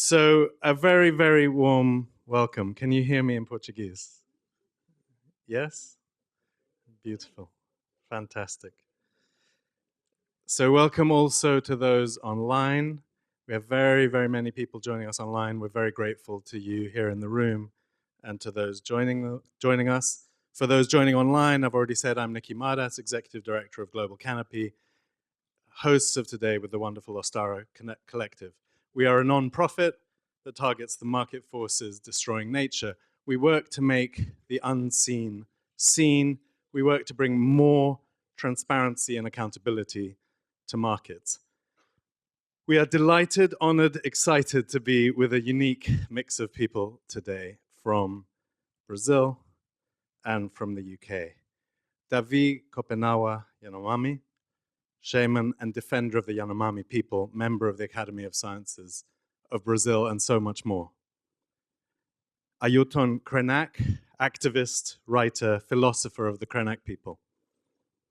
So, a very, very warm welcome. Can you hear me in Portuguese? Yes? Beautiful. Fantastic. So, welcome also to those online. We have very, very many people joining us online. We're very grateful to you here in the room and to those joining us. For those joining online, I've already said I'm Nicky Mardas, Executive Director of Global Canopy, hosts of today with the wonderful Ostara Collective. We are a non-profit that targets the market forces destroying nature. We work to make the unseen seen. We work to bring more transparency and accountability to markets. We are delighted, honored, excited to be with a unique mix of people today from Brazil and from the UK. Davi Kopenawa Yanomami, shaman and defender of the Yanomami people, member of the Academy of Sciences of Brazil, and so much more. Ailton Krenak, activist, writer, philosopher of the Krenak people,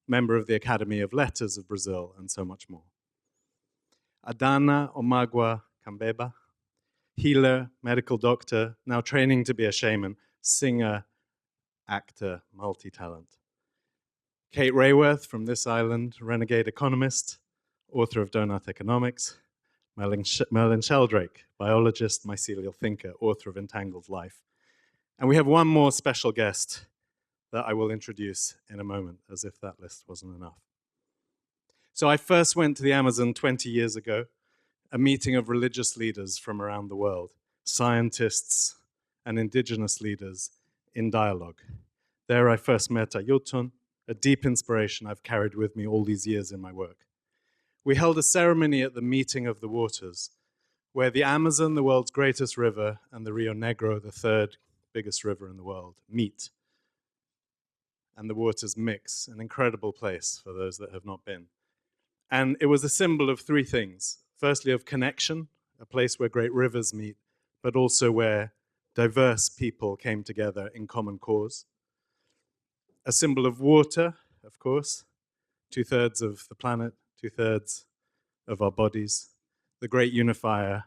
member of the Academy of Letters of Brazil, and so much more. Adana Omagua Kambeba, healer, medical doctor, now training to be a shaman, singer, actor, multi-talent. Kate Raworth from this island, renegade economist, author of Doughnut Economics. Merlin Sheldrake, biologist, mycelial thinker, author of Entangled Life. And we have one more special guest that I will introduce in a moment, as if that list wasn't enough. So I first went to the Amazon 20 years ago, a meeting of religious leaders from around the world, scientists and indigenous leaders in dialogue. There I first met Ailton, a deep inspiration I've carried with me all these years in my work. We held a ceremony at the Meeting of the Waters, where the Amazon, the world's greatest river, and the Rio Negro, the third biggest river in the world, meet. And the waters mix, an incredible place for those that have not been. And it was a symbol of three things. Firstly, of connection, a place where great rivers meet, but also where diverse people came together in common cause. A symbol of water, of course, 2/3 of the planet, 2/3 of our bodies, the great unifier,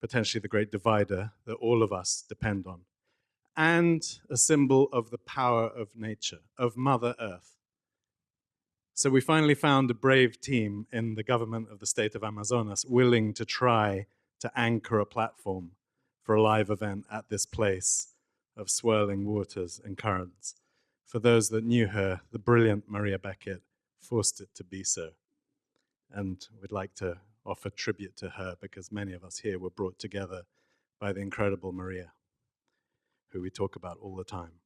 potentially the great divider that all of us depend on, and a symbol of the power of nature, of Mother Earth. So we finally found a brave team in the government of the state of Amazonas willing to try to anchor a platform for a live event at this place of swirling waters and currents. For those that knew her, the brilliant Maria Beckett forced it to be so. And we'd like to offer tribute to her because many of us here were brought together by the incredible Maria, who we talk about all the time.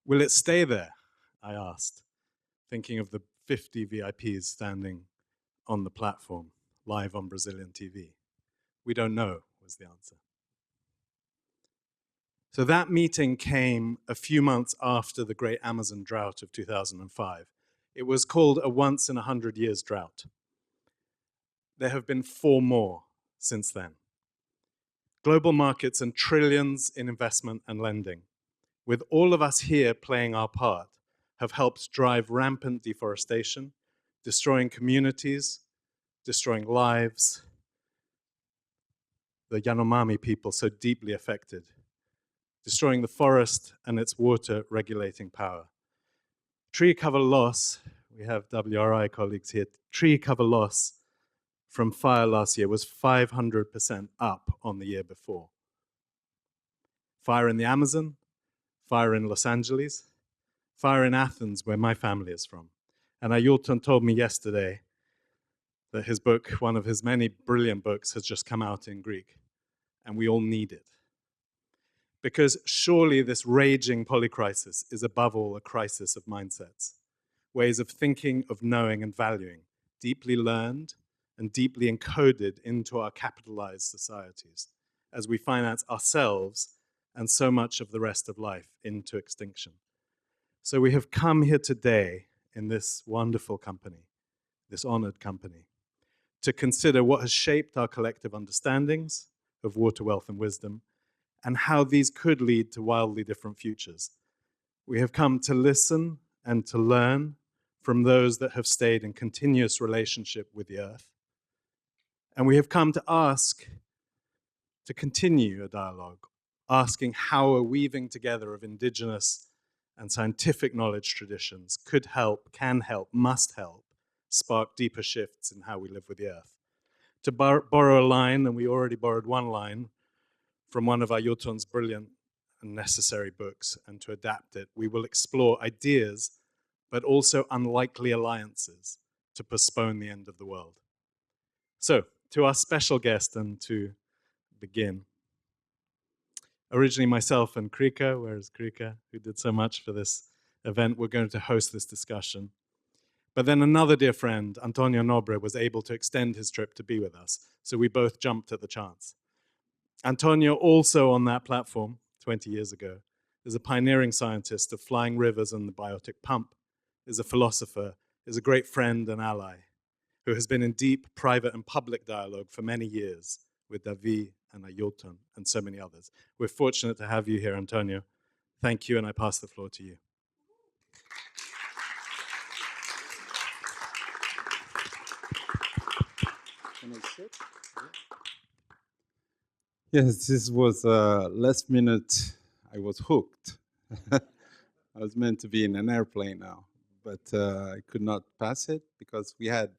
Will it stay there? I asked, thinking of the 50 VIPs standing on the platform, live on Brazilian TV. We don't know, was the answer. So that meeting came a few months after the great Amazon drought of 2005. It was called a once in 100 years drought. There have been 4 more since then. Global markets and trillions in investment and lending, with all of us here playing our part, have helped drive rampant deforestation, destroying communities, destroying lives, the Yanomami people so deeply affected, destroying the forest and its water regulating power. Tree cover loss, we have WRI colleagues here, tree cover loss from fire last year was 500% up on the year before. Fire in the Amazon, fire in Los Angeles, fire in Athens, where my family is from. And Ailton told me yesterday that his book, one of his many brilliant books, has just come out in Greek. And we all need it. Because surely this raging polycrisis is above all a crisis of mindsets, ways of thinking, of knowing and valuing, deeply learned and deeply encoded into our capitalized societies as we finance ourselves and so much of the rest of life into extinction. So we have come here today in this wonderful company, this honored company, to consider what has shaped our collective understandings of water, wealth, and wisdom, and how these could lead to wildly different futures. We have come to listen and to learn from those that have stayed in continuous relationship with the earth, And we have come to ask, to continue a dialogue, asking how a weaving together of indigenous and scientific knowledge traditions could help, can help, must help spark deeper shifts in how we live with the earth. To borrow a line, and we already borrowed one line from one of Ailton's brilliant and necessary books, and to adapt it, we will explore ideas, but also unlikely alliances to postpone the end of the world. So, to our special guest, and to begin, originally myself and Krika, where's Krika, who did so much for this event, we're going to host this discussion. But then another dear friend, Antonio Nobre, was able to extend his trip to be with us, so we both jumped at the chance. Antonio, also on that platform 20 years ago, is a pioneering scientist of flying rivers and the biotic pump, is a philosopher, is a great friend and ally, who has been in deep private and public dialogue for many years with Davi and Ailton and so many others. We're fortunate to have you here, Antonio. Thank you, and I pass the floor to you. Can I sit? Yes, this was last minute. I was hooked. I was meant to be in an airplane now, but I could not pass it because we had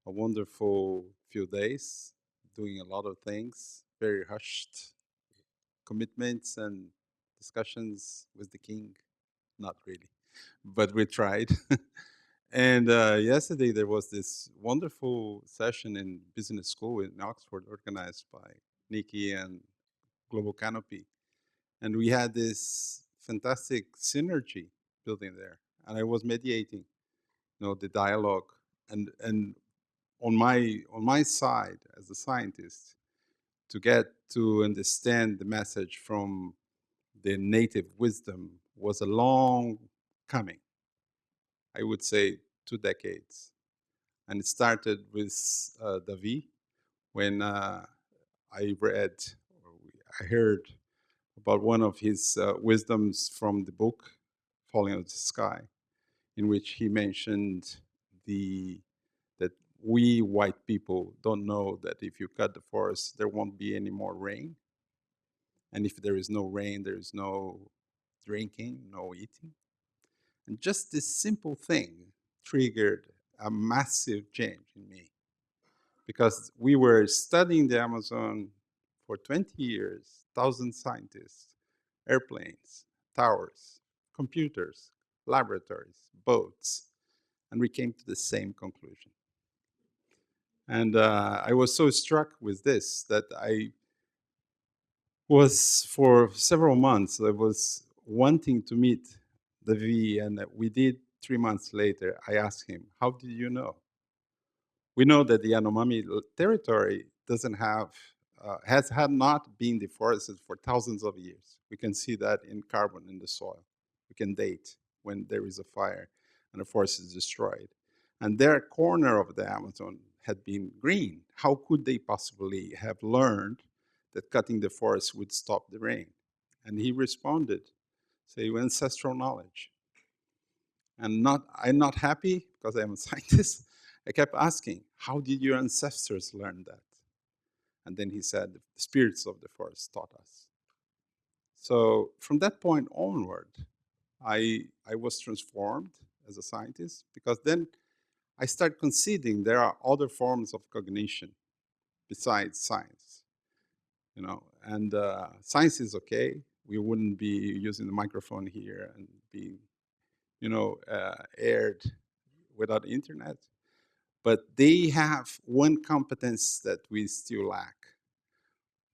a wonderful few days doing a lot of things, very hushed commitments and discussions with the king. Not really, but we tried. And yesterday there was this wonderful session in business school in Oxford organized by Nikki and Global Canopy. And we had this fantastic synergy building there. And I was mediating, the dialogue. And on my side as a scientist, to get to understand the message from the native wisdom was a long coming. I would say 2 decades. And it started with Davi when I read, or I heard about one of his wisdoms from the book, Falling Out of the Sky, in which he mentioned that we white people don't know that if you cut the forest, there won't be any more rain. And if there is no rain, there is no drinking, no eating. And just this simple thing triggered a massive change in me. Because we were studying the Amazon for 20 years, 1,000 scientists, airplanes, towers, computers, laboratories, boats, and we came to the same conclusion. And I was so struck with this that I was, for several months, I was wanting to meet Davi, and we did 3 months later. I asked him, how did you know? We know that the Yanomami territory has had not been deforested for thousands of years. We can see that in carbon in the soil. We can date when there is a fire and a forest is destroyed. And their corner of the Amazon had been green. How could they possibly have learned that cutting the forest would stop the rain? And he responded, say, ancestral knowledge. And I'm not happy because I'm a scientist. I kept asking, how did your ancestors learn that? And then he said, the spirits of the forest taught us. So from that point onward, I was transformed as a scientist, because then I started conceding there are other forms of cognition besides science. And science is okay. We wouldn't be using the microphone here and being, aired without internet. But they have one competence that we still lack,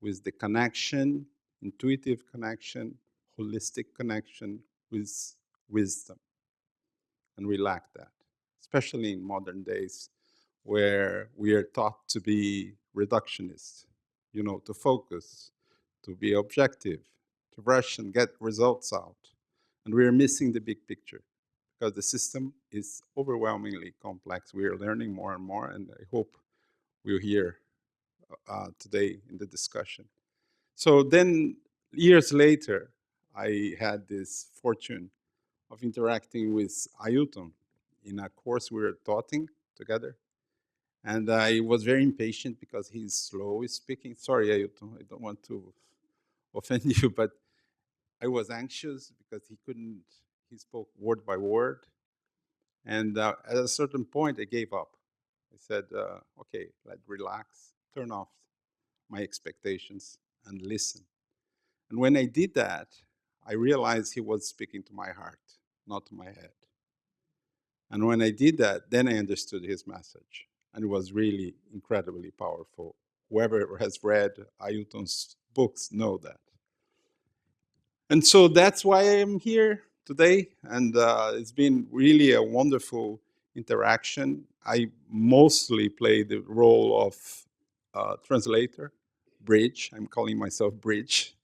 with the connection, intuitive connection, holistic connection with wisdom. And we lack that, especially in modern days where we are taught to be reductionist, to focus, to be objective, to rush and get results out. And we are missing the big picture, because the system is overwhelmingly complex. We are learning more and more, and I hope we'll hear today in the discussion. So then, years later, I had this fortune of interacting with Ailton in a course we were taughting together. And I was very impatient because he's slow speaking. Sorry, Ailton, I don't want to offend you, but I was anxious because he spoke word by word. And at a certain point, I gave up. I said, okay, let's relax, turn off my expectations and listen. And when I did that, I realized he was speaking to my heart, not to my head. And when I did that, then I understood his message. And it was really incredibly powerful. Whoever has read Ailton's books know that. And so that's why I'm here today. And it's been really a wonderful interaction. I mostly play the role of translator, bridge. I'm calling myself bridge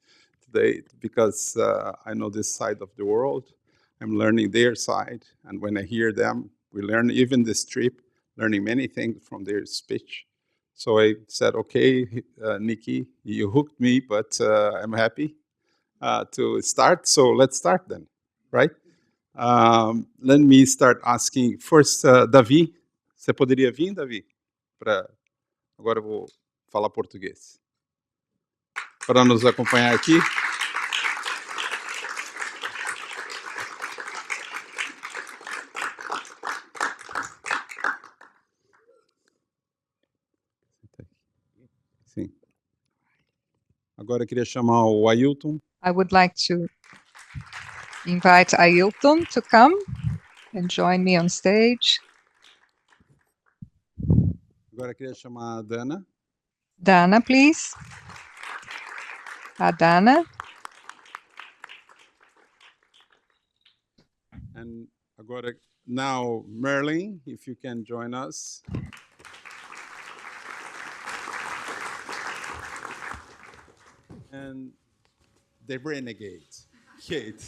today because I know this side of the world. I'm learning their side. And when I hear them, we learn even this trip, learning many things from their speech. So I said, okay, Nikki, you hooked me, but I'm happy to start. So let's start then, right? Let me start asking first, Davi. Você poderia vir, Davi? Agora eu vou falar português. Para nos acompanhar aqui. Sim. Agora eu queria chamar o Ailton. I would like to invite Ailton to come and join me on stage. Agora eu queria chamar a Adana. Dana, please. Adana. And agora, now, Merlin, if you can join us. And the renegade, Kate.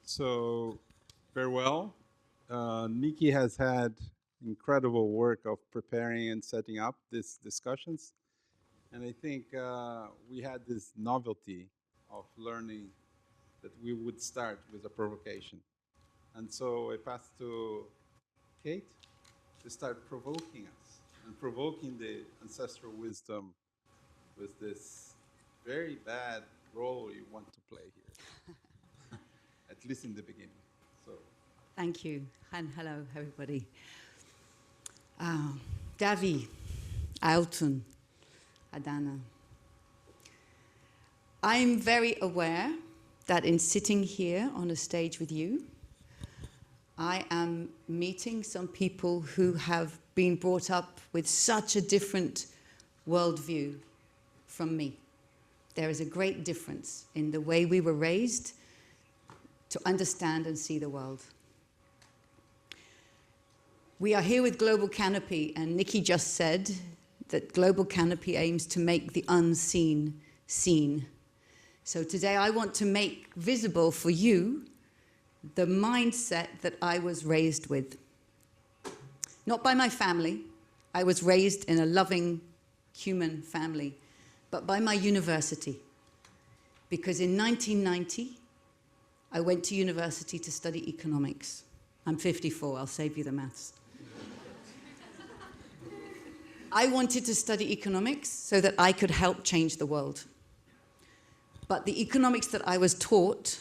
So, farewell. Nikki has had incredible work of preparing and setting up these discussions. And I think we had this novelty of learning that we would start with a provocation. And so I passed to Kate to start provoking us and provoking the ancestral wisdom with this very bad role you want to play here, at least in the beginning. So, thank you, and hello, everybody. Davi, Ailton, Adana. I'm very aware that in sitting here on a stage with you, I am meeting some people who have been brought up with such a different worldview from me. There is a great difference in the way we were raised to understand and see the world. We are here with Global Canopy, and Nikki just said that Global Canopy aims to make the unseen seen. So today I want to make visible for you the mindset that I was raised with. Not by my family. I was raised in a loving human family, but by my university. Because in 1990, I went to university to study economics. I'm 54, I'll save you the maths. I wanted to study economics so that I could help change the world. But the economics that I was taught,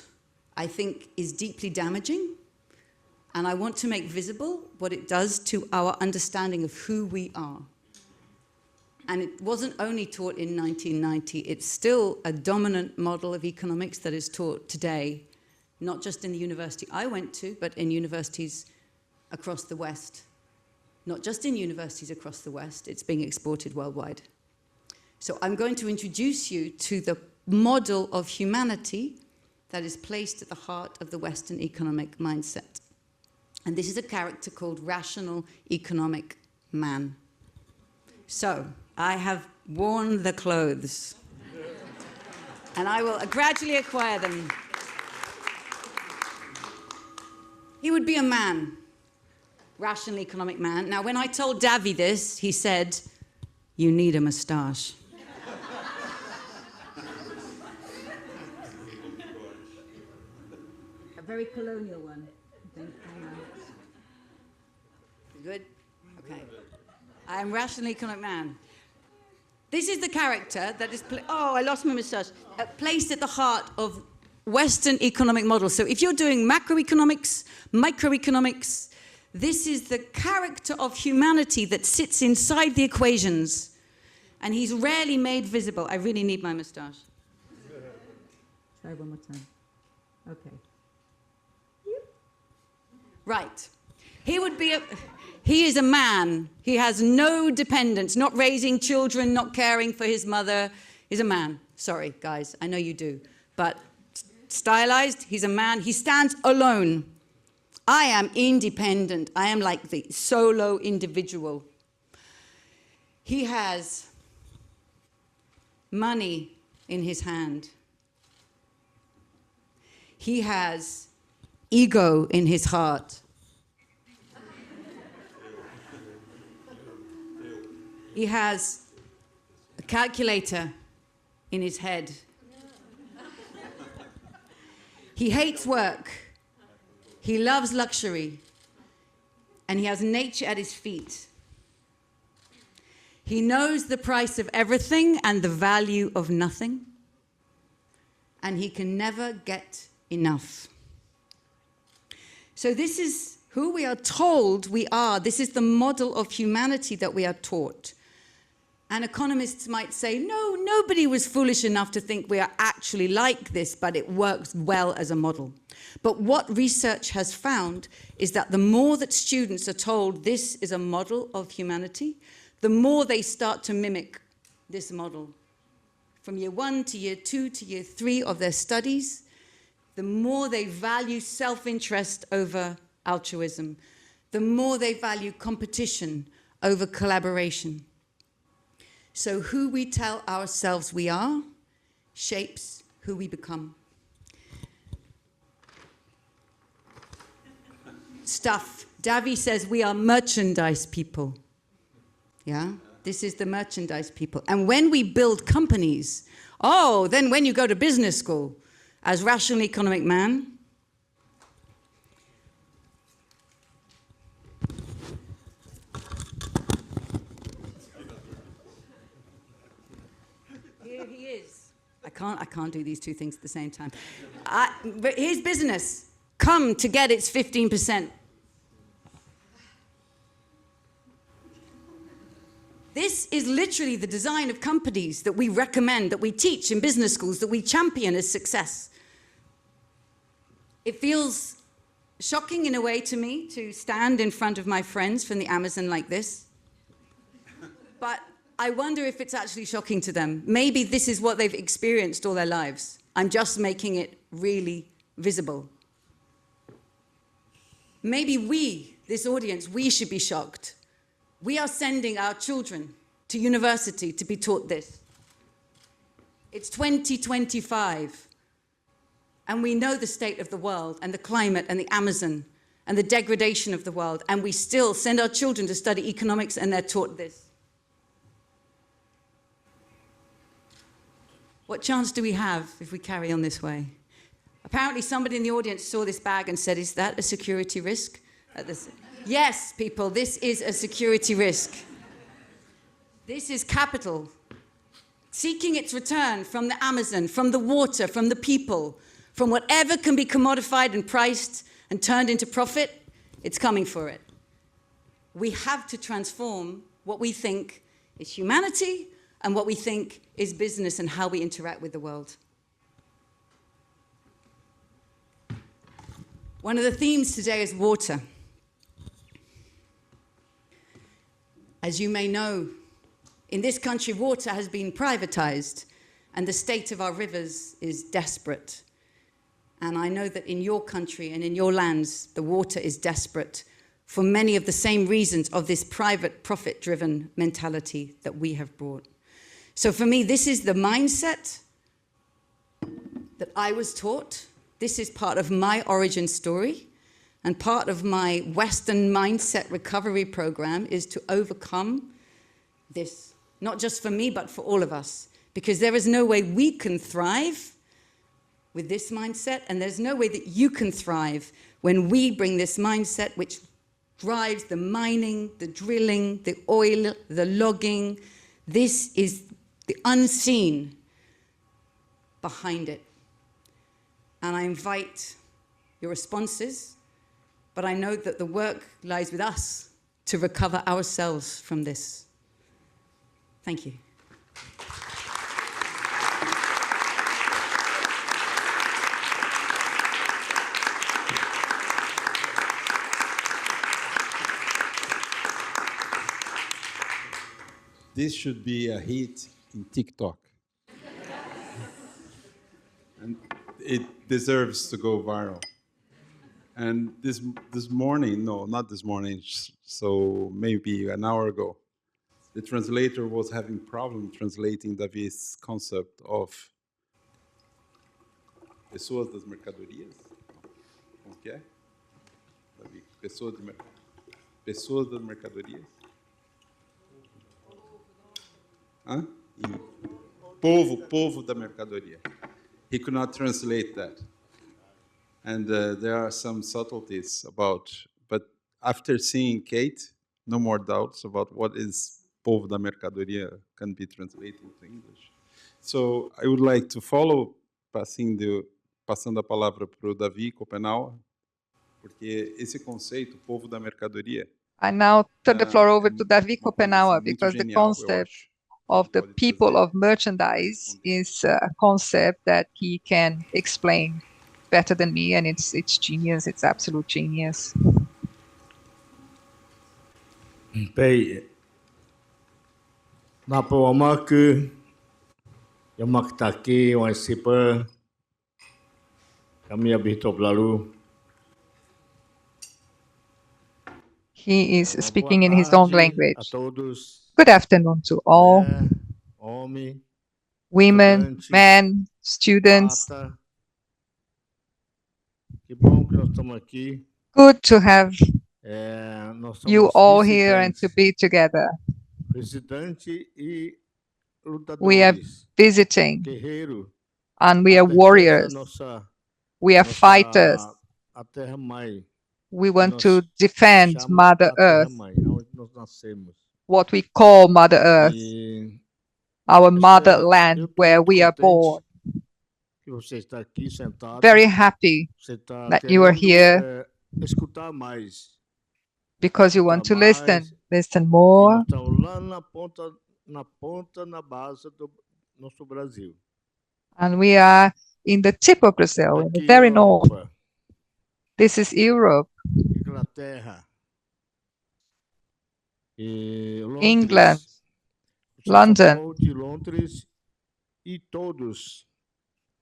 I think, is deeply damaging, and I want to make visible what it does to our understanding of who we are. And it wasn't only taught in 1990, it's still a dominant model of economics that is taught today, not just in the university I went to, but in universities across the West. Not just in universities across the West, it's being exported worldwide. So I'm going to introduce you to the model of humanity that is placed at the heart of the Western economic mindset. And this is a character called Rational Economic Man. So I have worn the clothes, and I will gradually acquire them. He would be a man, rational economic man. Now, when I told Davi this, he said, "You need a moustache." very colonial one. Good? Okay. I am rational economic man. This is the character that is, oh, I lost my moustache, placed at the heart of Western economic models. So if you're doing macroeconomics, microeconomics, this is the character of humanity that sits inside the equations. And he's rarely made visible. I really need my moustache. Try one more time. Okay. Right. He is a man. He has no dependents, not raising children, not caring for his mother. He's a man. Sorry, guys, I know you do. But stylized, he's a man. He stands alone. I am independent. I am like the solo individual. He has money in his hand. He has ego in his heart. He has a calculator in his head. He hates work. He loves luxury. And he has nature at his feet. He knows the price of everything and the value of nothing. And he can never get enough. So this is who we are told we are. This is the model of humanity that we are taught. And economists might say, no, nobody was foolish enough to think we are actually like this, but it works well as a model. But what research has found is that the more that students are told this is a model of humanity, the more they start to mimic this model. From year 1 to year 2 to year 3 of their studies, the more they value self-interest over altruism, the more they value competition over collaboration. So who we tell ourselves we are shapes who we become. Stuff. Davi says we are merchandise people. Yeah? This is the merchandise people. And when we build companies, then when you go to business school, as rational economic man, here he is. I can't do these two things at the same time. But his business, come to get its 15%. This is literally the design of companies that we recommend, that we teach in business schools, that we champion as success. It feels shocking in a way to me to stand in front of my friends from the Amazon like this. But I wonder if it's actually shocking to them. Maybe this is what they've experienced all their lives. I'm just making it really visible. Maybe we, this audience, we should be shocked. We are sending our children to university to be taught this. It's 2025, and we know the state of the world and the climate and the Amazon and the degradation of the world, and we still send our children to study economics and they're taught this. What chance do we have if we carry on this way? Apparently somebody in the audience saw this bag and said, is that a security risk? Yes, people, this is a security risk. This is capital, seeking its return from the Amazon, from the water, from the people, from whatever can be commodified and priced and turned into profit, it's coming for it. We have to transform what we think is humanity and what we think is business and how we interact with the world. One of the themes today is water. As you may know, in this country, water has been privatized, and the state of our rivers is desperate. And I know that in your country and in your lands, the water is desperate for many of the same reasons of this private profit-driven mentality that we have brought. So for me, this is the mindset that I was taught. This is part of my origin story. And part of my Western mindset recovery program is to overcome this, not just for me, but for all of us. Because there is no way we can thrive with this mindset, and there's no way that you can thrive when we bring this mindset which drives the mining, the drilling, the oil, the logging. This is the unseen behind it. And I invite your responses, but I know that the work lies with us to recover ourselves from this. Thank you. This should be a hit in TikTok. And it deserves to go viral. And this morning, no, not this morning, so maybe an hour ago, the translator was having problem translating Davi's concept of pessoas das mercadorias. Como que é? Davi, pessoas das mercadorias. Hã? Povo da mercadoria. He could not translate that. And there are some subtleties about, but after seeing Kate, no more doubts about what is povo da mercadoria can be translated into English. So I would like to follow, passando a palavra para o Davi Kopenawa, porque esse conceito, povo da mercadoria, I now turn the floor over to Davi Kopenawa because the concept of the people of merchandise is a concept that he can explain better than me, and it's genius, it's absolute genius. Pei na poamaku yamakitaki waisipa kami abito blalu. He is speaking in his own language. Good afternoon to all, women, men, students. Good to have you all here and to be together. We are visiting, and we are warriors. We are fighters. We want to defend Mother Earth, what we call Mother Earth, our motherland where we are born. Very happy that you are here because you want to listen more. And we are in the tip of Brazil, in the very north. This is Europe, England, London.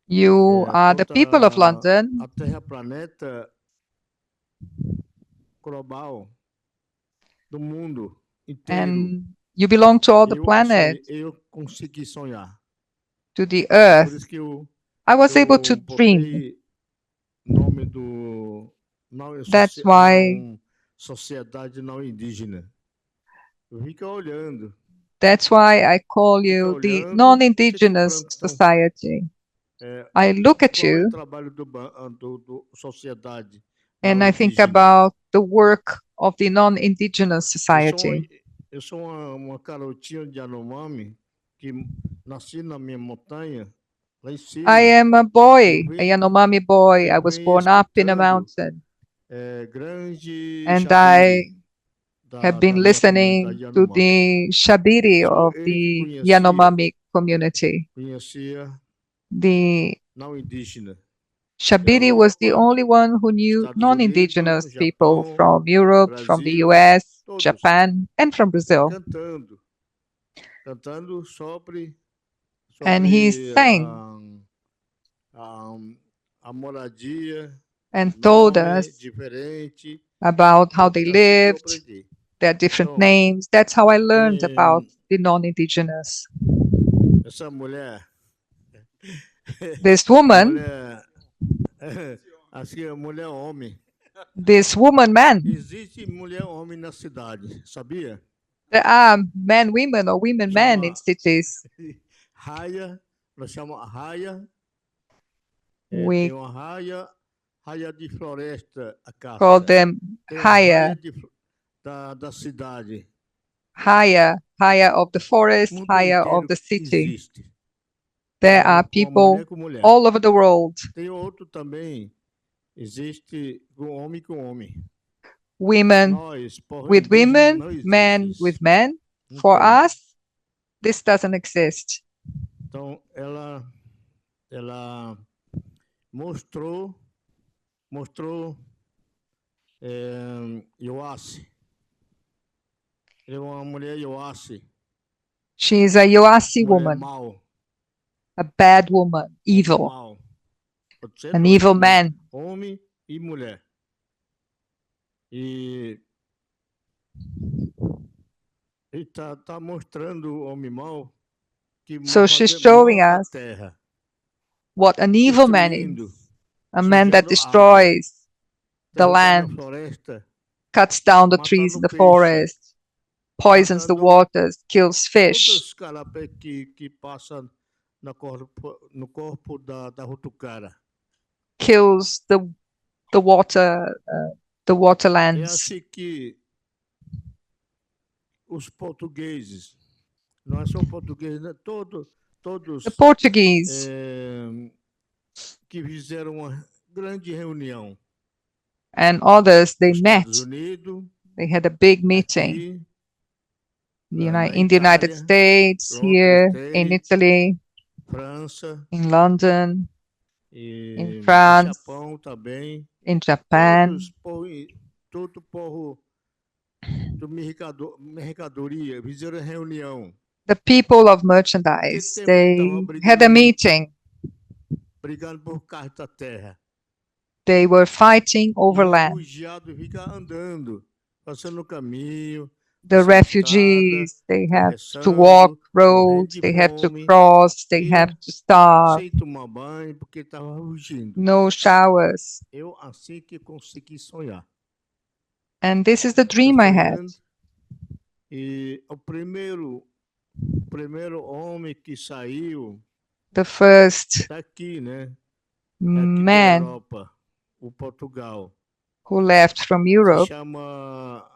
You are the people of London. And you belong to all the planet, to the earth. I was able to dream. That's why I call you the non-indigenous society. I look at you and I think about the work of the non-indigenous society. I am a boy, a Yanomami boy. I was born up in a mountain. And I have been listening to the Shabiri of the Yanomami community. The Shabiri was the only one who knew non-indigenous people from Europe, from the US, Japan, and from Brazil. And he sang and told us about how they lived, their different names. That's how I learned about the non-indigenous. This woman, man. There are men, women, or women, men in cities. We Tem uma raia de floresta, a call caça. them Tem uma higher, raia da cidade. higher of the forest, Mundo higher of inteiro the city. existe. There are Uma people mulher com mulher. all over the world, Tem outro também, existe homem com homem. women Nós, povo with indígena, women, não existe men isso. with men. Não For tem. us, this doesn't exist. Então, ela mostrou Yoassi. Ele é uma mulher Yoassi. She is a Yoasi Mulher woman, mau. a bad woman, Homem evil, mau. an evil man. Homem e mulher. E tá mostrando o homem mau que So she's showing mora a us terra, what an evil man destruindo, is, a man that sujando água, destroys the derrubando a land, floresta, cuts down the trees in matando the peixe, forest, poisons the matando waters, kills todos fish, os carapés que passam no corpo da rotucara. kills the É waterlands. assim que os portugueses, não são portugueses, né? Todos The Portuguese que fizeram uma grande reunião. and others, they Nos met. Estados Unidos, They had a big meeting aqui, in the United Itália, States, Londres here, tem, in Italy, França, in London, e in no France, Japão também. in Japan. Todo povo do mercadoria fizeram reunião. The people of merchandise, Porque they estavam had a brigando muito, meeting. brigando por causa da terra. They were fighting over E land. refugiado fica andando, passando o caminho, The passando estrada, refugees, they have to atravessando, walk morrendo roads, de they have to fome, cross, they e have to starve, sem tomar banho porque estava fugindo. no showers. Eu assim que consegui sonhar. And this is the Tô dream I had. sonhando e o primeiro homem que saiu The first daqui, né? Aqui da man Europa, o Portugal. who left from Se Europe chama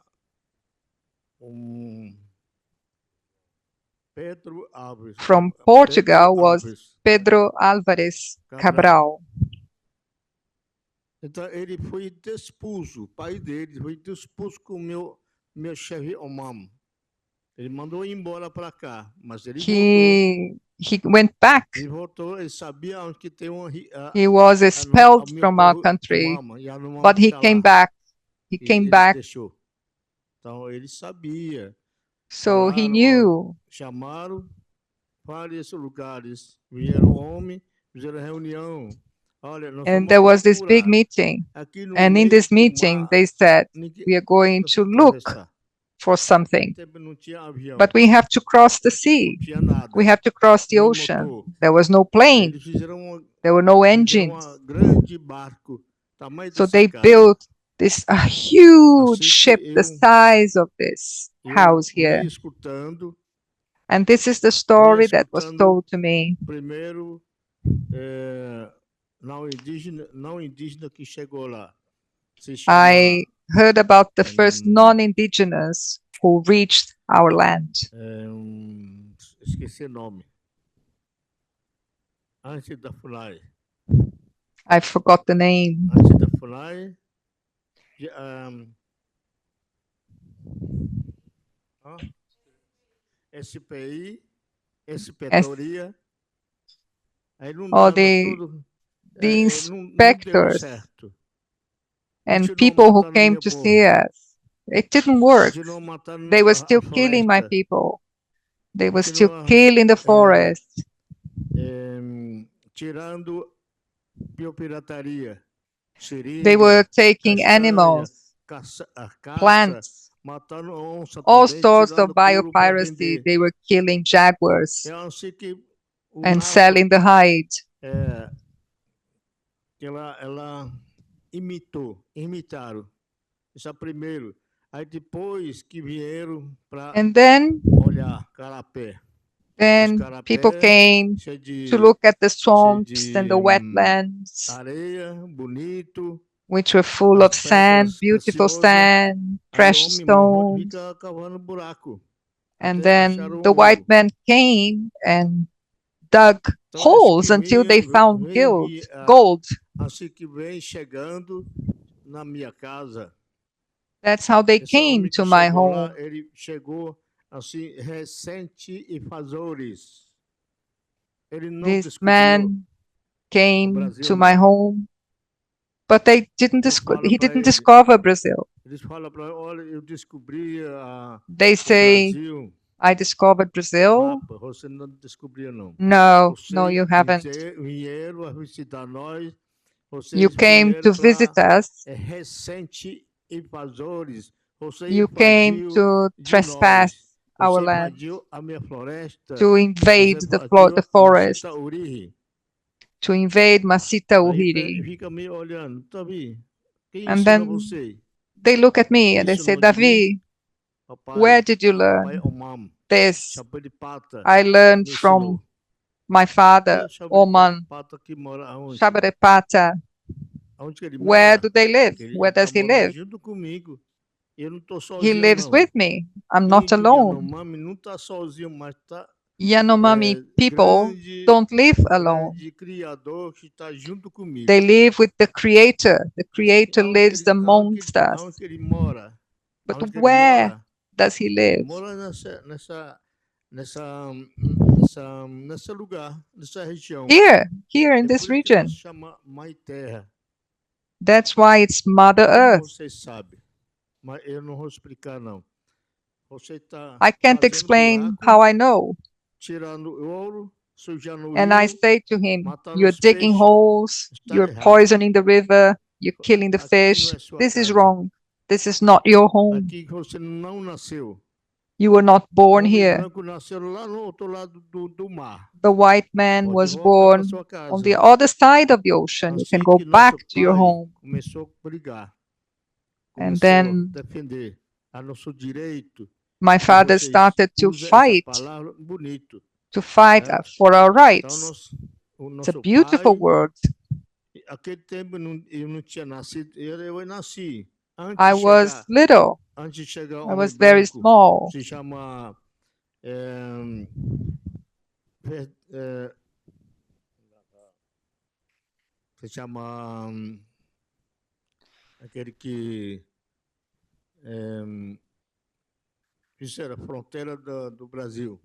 Pedro Alves. from Pedro Portugal was Alves Pedro Álvares Cabral. Cabral. Então ele foi expulso, o pai dele foi expulso com o meu chefe Omam. Ele mandou ir embora para cá, mas ele He went back. voltou. Ele voltou, ele sabia onde que tem He was expelled meu from our povo country, Omama, e a Yanomami but he tá came lá. back. He E came eles back, deixou. Então ele sabia. so he Falaram, knew. chamaram vários lugares, vieram homens, fizeram reunião. Olha, nós And vamos there was this big procurar meeting. aqui no And in meio this do meeting, mar, they said, ninguém we are going pode to look atravessar. for something, Tempo não tinha avião, but we have to cross the não sea. tinha nada, We have to cross the nem ocean. motor. There was no Aí plane. eles fizeram There were no um engines. grande barco, tamanho So dessa they casa. built a huge Assim ship que the size of this house here. me escutando, And this is the story that was told to me. primeiro não indígena que chegou lá. Se chama, I heard about the first non-indigenous who reached our land. esqueci o nome. Antes da FUNAI. I forgot the name. Antes da FUNAI. SPI, inspetoria. Aí não Or dava the tudo. Não deu inspectors certo. and Continuou people who matando came meu to povo. see us. It didn't work. Continuou matando They were a still killing my floresta. people. They were still Continuou, killing the forest, tirando biopirataria. they Seringa, were taking castanha, animals, caça, plants, matando onça all também, sorts tirando of couro para biopiracy. vender. They were killing jaguars É assim que o and narco, selling the hide. que ela imitaram. Isso é primeiro. Aí depois que vieram para And then olhar carapé. Then people came to look at the swamps and the wetlands, which were full of sand, beautiful sand, precious stones. And then the white men came and dug holes until they found gold. That's how they came to my home. This man came to my home, but he didn't discover Brazil. They say, I discovered Brazil. No, you haven't. You came to visit us. You came to trespass our land, to invade the forest, to invade Masita Uhiri. And then they look at me and they say, Davi, where did you learn this? I learned from my father, Oman, Shabarepata. Where do they live? Where does he live? He lives with me. I'm not alone. Yanomami people don't live alone. They live with the Creator. The Creator lives amongst us. But where does he live? Here in this region. That's why it's Mother Earth. I can't explain how I know. And I say to him, you're digging holes, you're poisoning the river, you're killing the fish. This is wrong. This is not your home. You were not born here. The white man was born on the other side of the ocean. You can go back to your home. And then my father started to fight for our rights. It's a beautiful word. I was little. I was very small. Aquele que fizeram a fronteira do Brasil.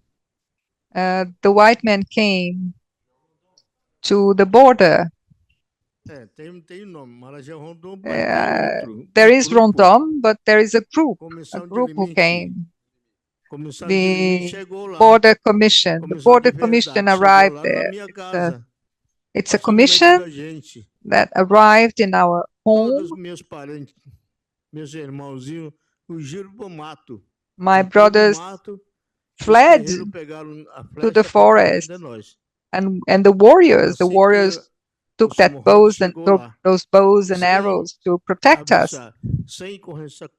The white man came to the border. There is Rondon, but there is a group who came. The border commission. The border commission arrived there. It's a commission that arrived in our home. My brothers fled to the forest, and the warriors took those bows and arrows to protect us.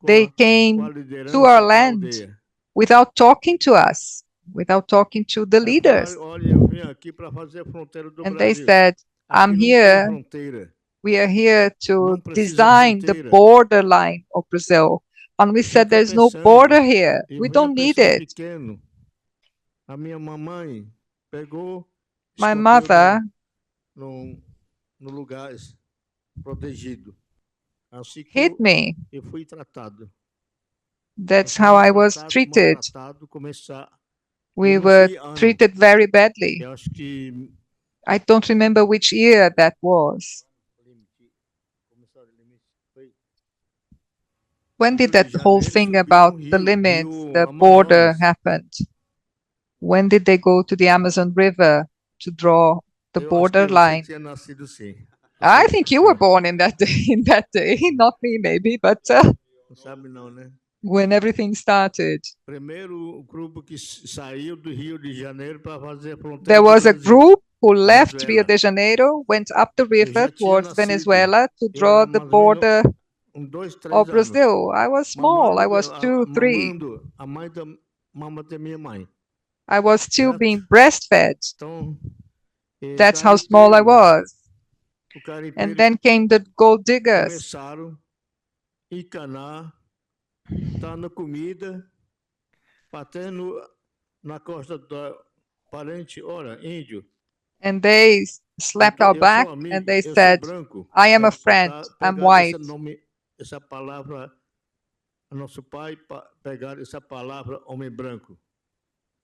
They came to our land without talking to us, without talking to the leaders. And they said, I'm here. We are here to design the borderline of Brazil. And we said, there's no border here. We don't need it. My mother hid me. That's how I was treated. We were treated very badly. I don't remember which year that was. When did that whole thing about the limits, the border happened? When did they go to the Amazon River to draw the border line? I think you were born in that day, not me maybe, but when everything started. There was a group who left Rio de Janeiro, went up the river towards Venezuela to draw the border of Brazil. I was small. I was 2, 3. I was still Certo? being breastfed. Então, That's how small I was. And then came the gold diggers. começaram a encanar, dando comida, até na costa do parente, ora, índio. And they slapped our Eu sou back amigo, and they eu sou said, branco. I am a Pra friend, I'm pegar white. esse nome, essa palavra, nosso pai pegar essa palavra homem branco.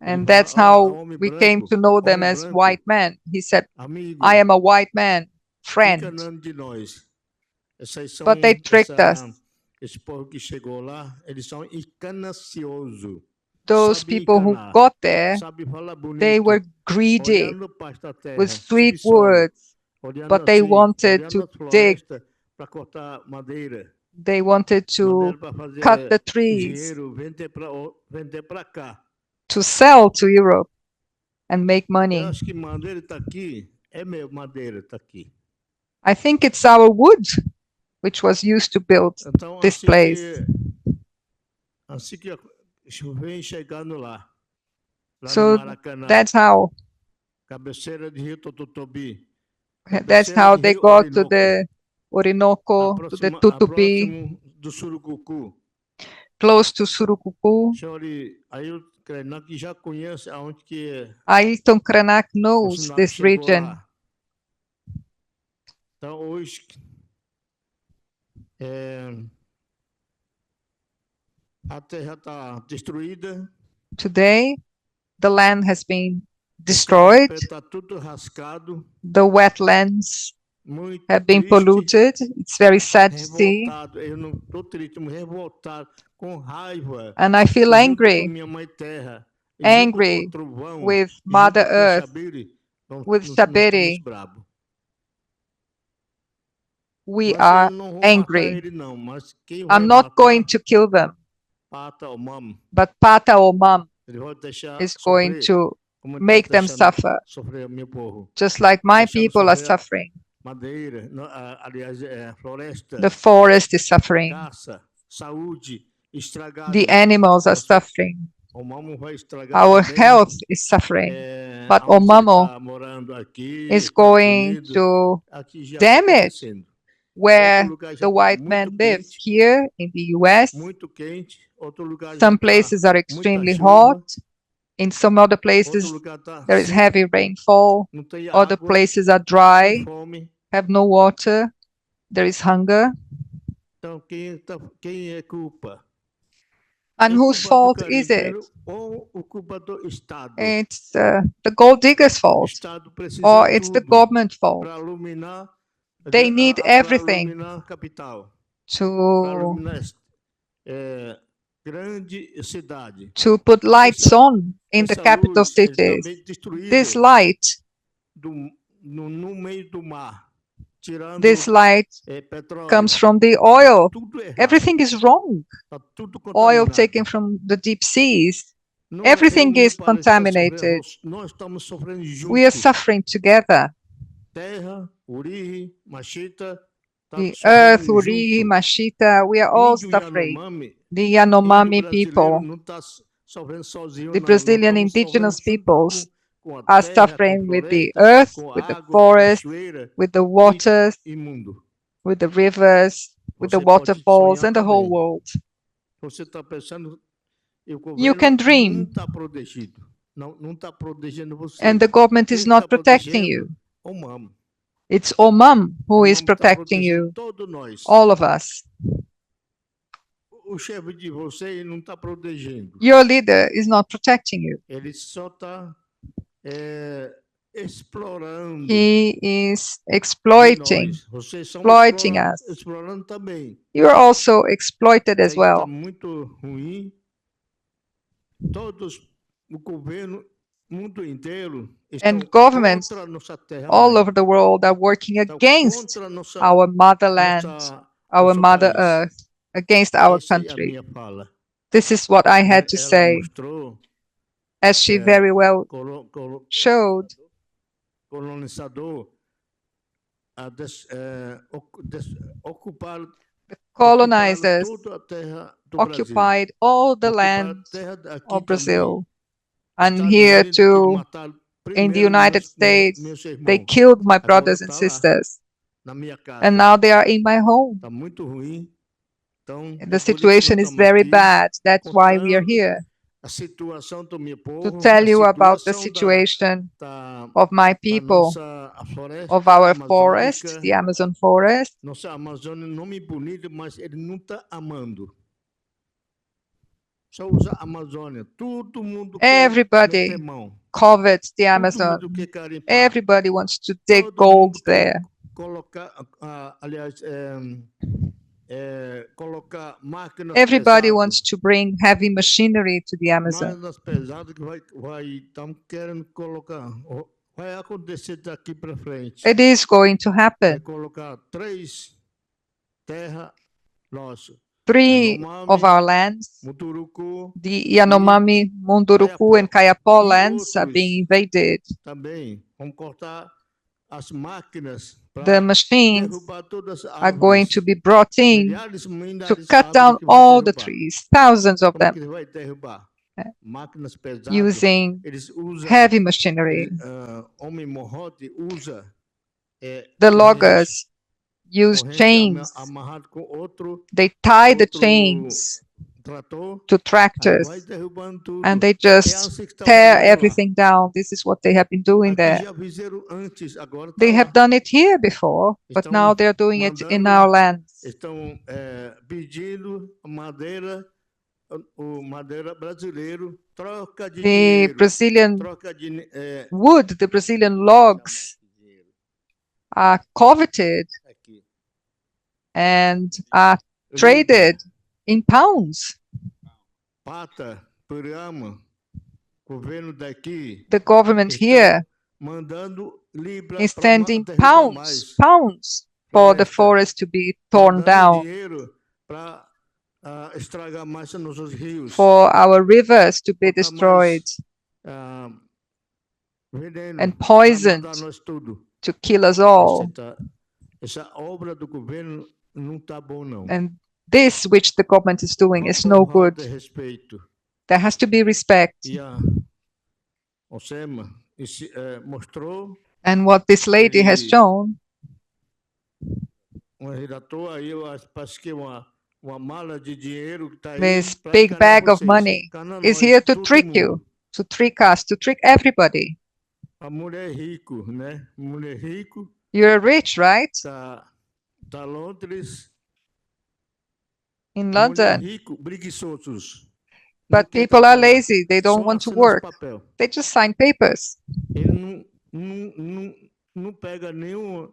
And that's how homem we branco, came to know them homem as branco, white men. He said, amigo, I am a white man, friend. enganando de nós. Essas são, But they tricked us. esse povo que chegou lá, eles são encananciosos. Those Sabem people who encanar, got there, sabem falar bonito, they were greedy olhando para esta terra, with sweet subsolo, words, olhando but they assim, wanted olhando to a dig. floresta para cortar madeira, They wanted to madeira para fazer cut the trees, dinheiro, vender para cá. to sell to Europe and make Eu money. acho que madeira está aqui, é meu, madeira está aqui. I think it's our wood which was used to build Então, this place. assim que eu venho chegando lá no So Maracanã, that's how cabeceira de Rio Tototobi, that's cabeceira how de they Rio got to Orinoco, the Orinoco, to the Tutupi, próximo do Surucucu. close to Surucucu. Ailton Krenak já conhece aonde que é. Ailton Krenak O knows tsunami this chegou region. lá. Então, hoje, a terra está destruída. Today, the land has been destroyed. Está tudo rascado. The wetlands Muito have been triste, polluted. It's very sad to see. revoltado. Eu não estou triste, mas revoltado, com raiva. And I feel Junto angry, com minha mãe terra, junto angry com o trovão, with junto Mother com Earth, Xabiri, with nós Xabiri. estamos bravos. We Mas are eu não vou matar angry. ele, não, mas quem vai I'm not matar, going to kill them, Pata ou Mam, but Pata or Mom ele vai deixar is going sofrer, to como ele make tá them deixando suffer, sofrer o meu povo. just like my Deixando people are sofrer a suffering. madeira, aliás, floresta, The forest is suffering. caça, saúde, estragado. The animals are suffering. O Mamo vai estragar Our também. health is suffering. But Aonde ele Omamo tá morando aqui, is Estados going Unidos, to aqui já damage acontecendo. where Outro lugar já the tá white muito man lives. quente, Here in the US, muito quente. Outro lugar já some tá places are muita extremely chuva. hot. In some other Outro places, lugar tá there is seco, heavy rainfall. não tem Other água, places are tem dry, fome. have no water. There is hunger. Então quem é culpa? And É whose culpa do fault is it? garimpeiro ou o culpa do Estado? It's the gold diggers' O fault, Estado precisa or it's the tudo government fault. para iluminar, They need para everything iluminar a capital, para to iluminar grande cidade. put lights on in the Essa capital luz ele cities. também destruído This light, no meio do mar, tirando this light petróleo. comes from the oil. Tudo errado, Everything is wrong. tá tudo Oil contaminado. taken from the deep seas. Não é Everything eu nem is o Palestina contaminated. sofrendo, nós estamos sofrendo We are juntos. suffering together. Terra, Uri, Machita, tá The sofrendo earth, Uri, junto. Mashita, we are all Índio suffering. Yanomami, The índio Yanomami brasileiro people, não está sofrendo sozinho, the não. Nós Brazilian estamos indigenous sofrendo junto peoples com a are terra, com suffering with the floresta, earth, com with the água, forest, cachoeira with the waters, e mundo. with the rivers, with the Você pode waterfalls, sonhar and the whole também. world. Você está pensando, e o You governo can não dream, está protegido. Não está protegendo você. and the government Quem is not está protecting protegendo? you. O Mamo. It's Omam who O is Mamo está protecting protegendo you, todos nós. all of us. O chefe de você não está protegendo. Your leader is not protecting you. Ele só está explorando He is de exploiting, nós. Vocês são exploiting us. explorando também. You are also exploited as Está well. muito ruim. Todos, o governo, mundo inteiro, estão And governments contra nossa terra. all mãe. over the world are working Estão against contra nossa, our motherland, our nosso Mother país. Earth, against our Essa é a country. minha fala. This is what I had to Ela say, mostrou, as she very well showed. colonizador ocupar The colonizers toda a terra do Brasil. occupied all the Ocuparam land a terra aqui of Brazil. And here too, in the United States, they killed my brothers and sisters. And now they are in my home. The situation is very bad. That's why we are here, to tell you about the situation of my people, of our forest, the Amazon forest. Nossa Amazônia, nome bonito, mas ele não está amando. Só usa Amazônia. Todo mundo Everybody quer mão. covets the Todo Amazon. mundo quer garimpar. Everybody wants to dig Todo gold mundo quer there. Colocar máquinas Everybody pesadas. wants to bring heavy machinery to the Amazon. Máquinas pesadas que estamos querendo colocar. Vai acontecer daqui para frente. It is going to Vai happen. colocar 3 terras nossas. 3 of our lands, Muturuku, the Yanomami, Munduruku, and Kayapó lands are being invaded. também. Vamos cortar as máquinas The para machines derrubar todas as are going árvores. to be brought in Milhares to de cut árvores down que vai all the derrubar. trees, thousands of Como them, que ele vai derrubar? Máquinas pesadas. using Eles usam, heavy machinery. homem morrote usa The loggers use corrente chains. amarrado com outro They tie the outro chains trator, to aí vai tractors derrubando tudo. and they É just assim que estão tear fazendo lá. everything down. This is what they have been doing Aqui there. já fizeram antes, agora tá They lá. have done it here before, but Estão now they're doing it in mandando- our lands. Estão pedindo madeira, o madeira brasileiro, troca de The dinheiro, Brazilian troca de wood, the Brazilian logs are coveted aqui. and are traded in pounds. Pata, Purama, governo daqui, The government Estão here mandando libra is para sending derrubar mais. pounds for the Floresta. forest to be torn Dando down, dinheiro para estragar mais nossos rios. for our rivers to be Botar mais, destroyed, veneno and pra poisoned matar nós tudo. to kill us all. Essa obra do governo não está bom não. And this which the government is doing is Falta no honra good. de respeito. There has to be respect. E a Osema mostrou And what this lady has Ele- shown, redator aí, eu acho, parece que uma mala de dinheiro que está aí this pra big enganar bag of vocês. money Engana is nós, here to todo trick mundo. you, to trick us, to trick everybody. A mulher é rico, né? Mulher rico, You're rich, right? tá Londres. In Mulher London. rico, preguiçosos. But Não quer people are trabalhar, lazy. They don't só want to assina os work. papel. They just sign papers. Ele não pega nenhum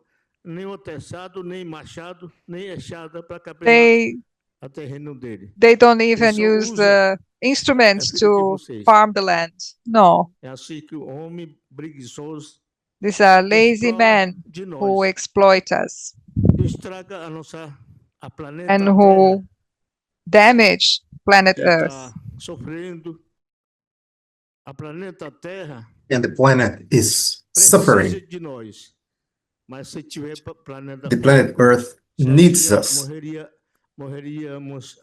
atestado, nem machado, nem enxada para capelar They a terreno dele. don't even só use usa the instruments filho de to vocês. farm the land. No, É assim que o homem preguiçoso these are lazy explora men de who nós, exploit us estraga a planeta and Terra, who damage planet que Earth. está sofrendo. A planeta Terra And the planet is precisa suffering. de nós. Mas se tiver planeta The planet Earth needs us, morreríamos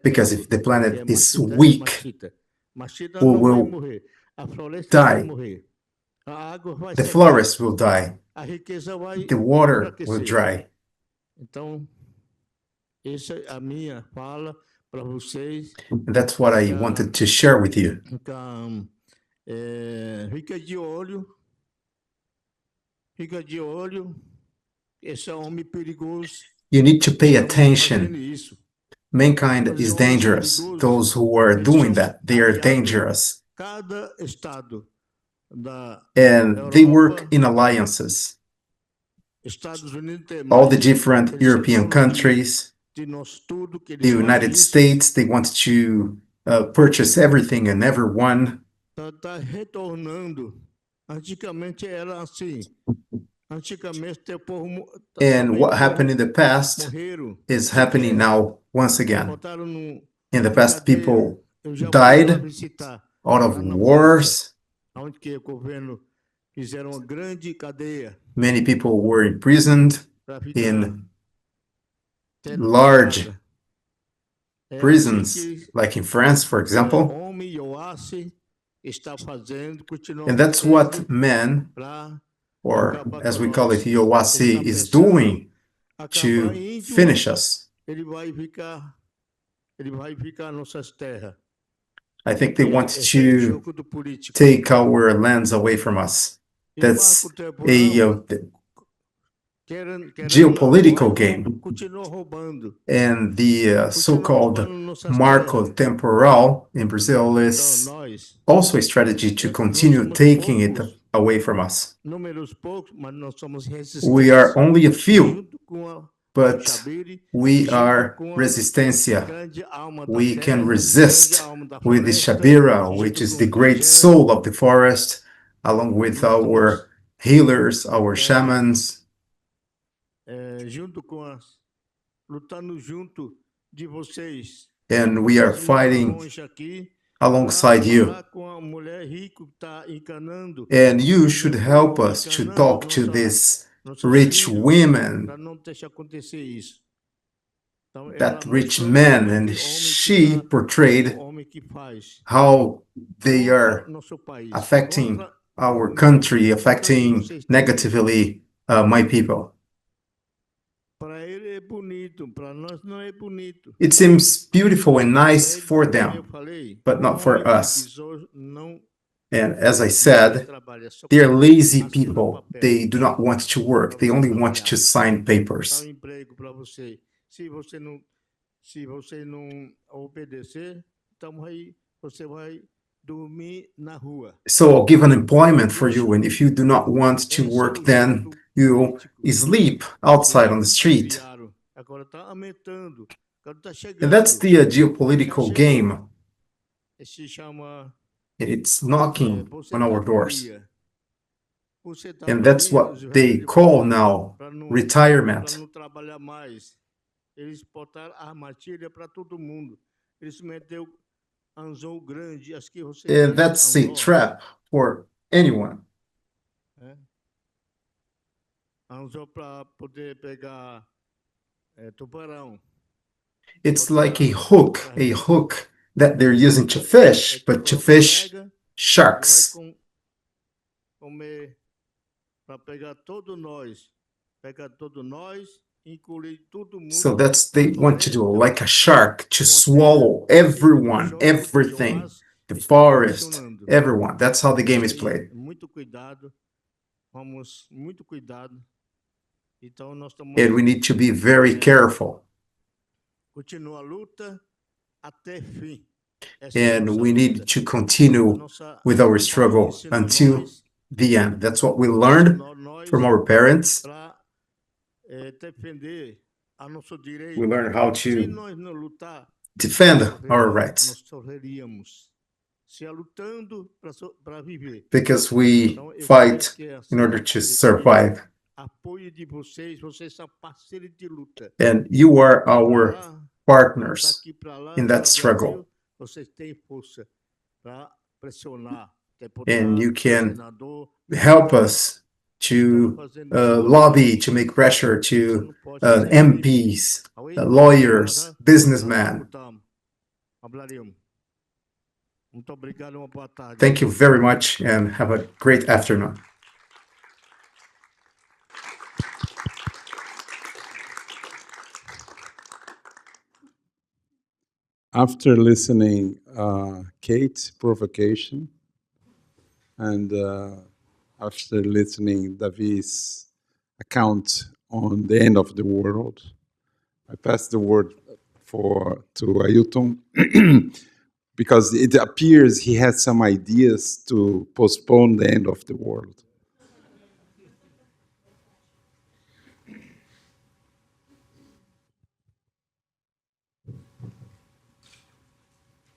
because if the planet que é is machita, weak, Machita we não vai will morrer. A floresta vai die. morrer. A água vai The secar. forest will die, A riqueza vai the water will enfraquecer. dry. Então, essa é a minha fala para vocês. And that's what I wanted to share with you. Então, fica de olho. Fica de olho. Esse é homem perigoso. You need to pay Estão fazendo attention. isso. Mankind is dangerous. Those who are doing that, they are dangerous. Cada estado da And they work in alliances. Estados Unidos tem All mais the different eles European são donos countries, de nós tudo que eles the fazem United isso. States, they want to purchase everything and everyone. Tá retornando. Antigamente era assim. Antigamente o povo And também what happened in the past morreram. is happening now once again. Botaram no In the past, cadeia. people Eu já fui died lá visitar, out of lá na wars. onde que o governo fizeram uma grande cadeia Many people were imprisoned para ficar in tendo large parada. É prisons, assim que like in France, for example. homem Yoassi And that's what man, or as we call it, Yowasi, is doing to finish us. I think they want to take our lands away from us. That's a geopolitical game. And the so-called marco temporal in Brazil is also a strategy to continue taking it away from us. We are only a few, but we are resistência. We can resist with the Shabira, which is the great soul of the forest, along with our healers, our shamans. And we are fighting alongside you. And you should help us to talk to these rich women, that rich man, and she portrayed how they are affecting our country, affecting negatively my people. It seems beautiful and nice for them, but not for us. And as I said, they're lazy people. They do not want to work. They only want to sign papers. So I'll give an employment for you, and if you do not want to work, then you sleep outside on the street. And that's the geopolitical game. It's knocking on our doors. And that's what they call now retirement. And that's a trap for anyone. It's like a hook that they're using to fish, but to fish sharks. So that's they want to do, like a shark, to swallow everyone, everything, the forest, everyone. That's how the game is played. And we need to be very careful. And we need to continue with our struggle until the end. That's what we learned from our parents. We learned how to defend our rights. Because we fight in order to survive. And you are our partners in that struggle. And you can help us to lobby, to make pressure to MPs, lawyers, businessmen. Thank you very much and have a great afternoon. After listening Kate's provocation and after listening Davi's account on the end of the world, I pass the word to Ailton because it appears he has some ideas to postpone the end of the world.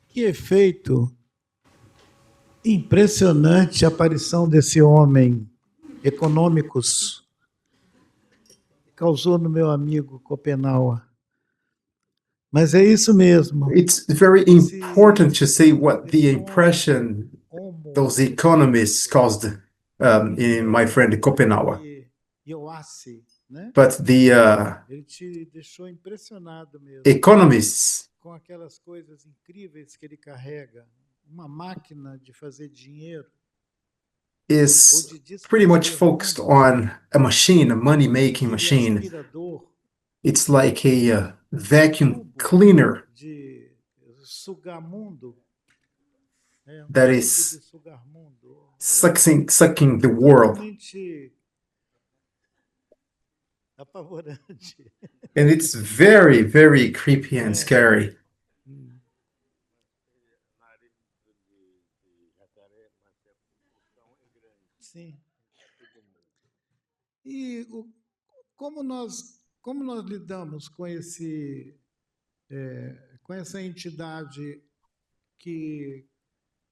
Que efeito impressionante a aparição desse homem, Economicus, causou no meu amigo Kopenawa. Mas é isso mesmo. It's very important to say what the impression those economists caused in my friend Kopenawa. But the Ele te deixou impressionado mesmo. economists Com aquelas coisas incríveis que ele carrega. is pretty much focused on a machine, a money-making machine. It's like a vacuum cleaner that is sucking the world. And it's very, very creepy and scary. Como nós lidamos com essa entidade que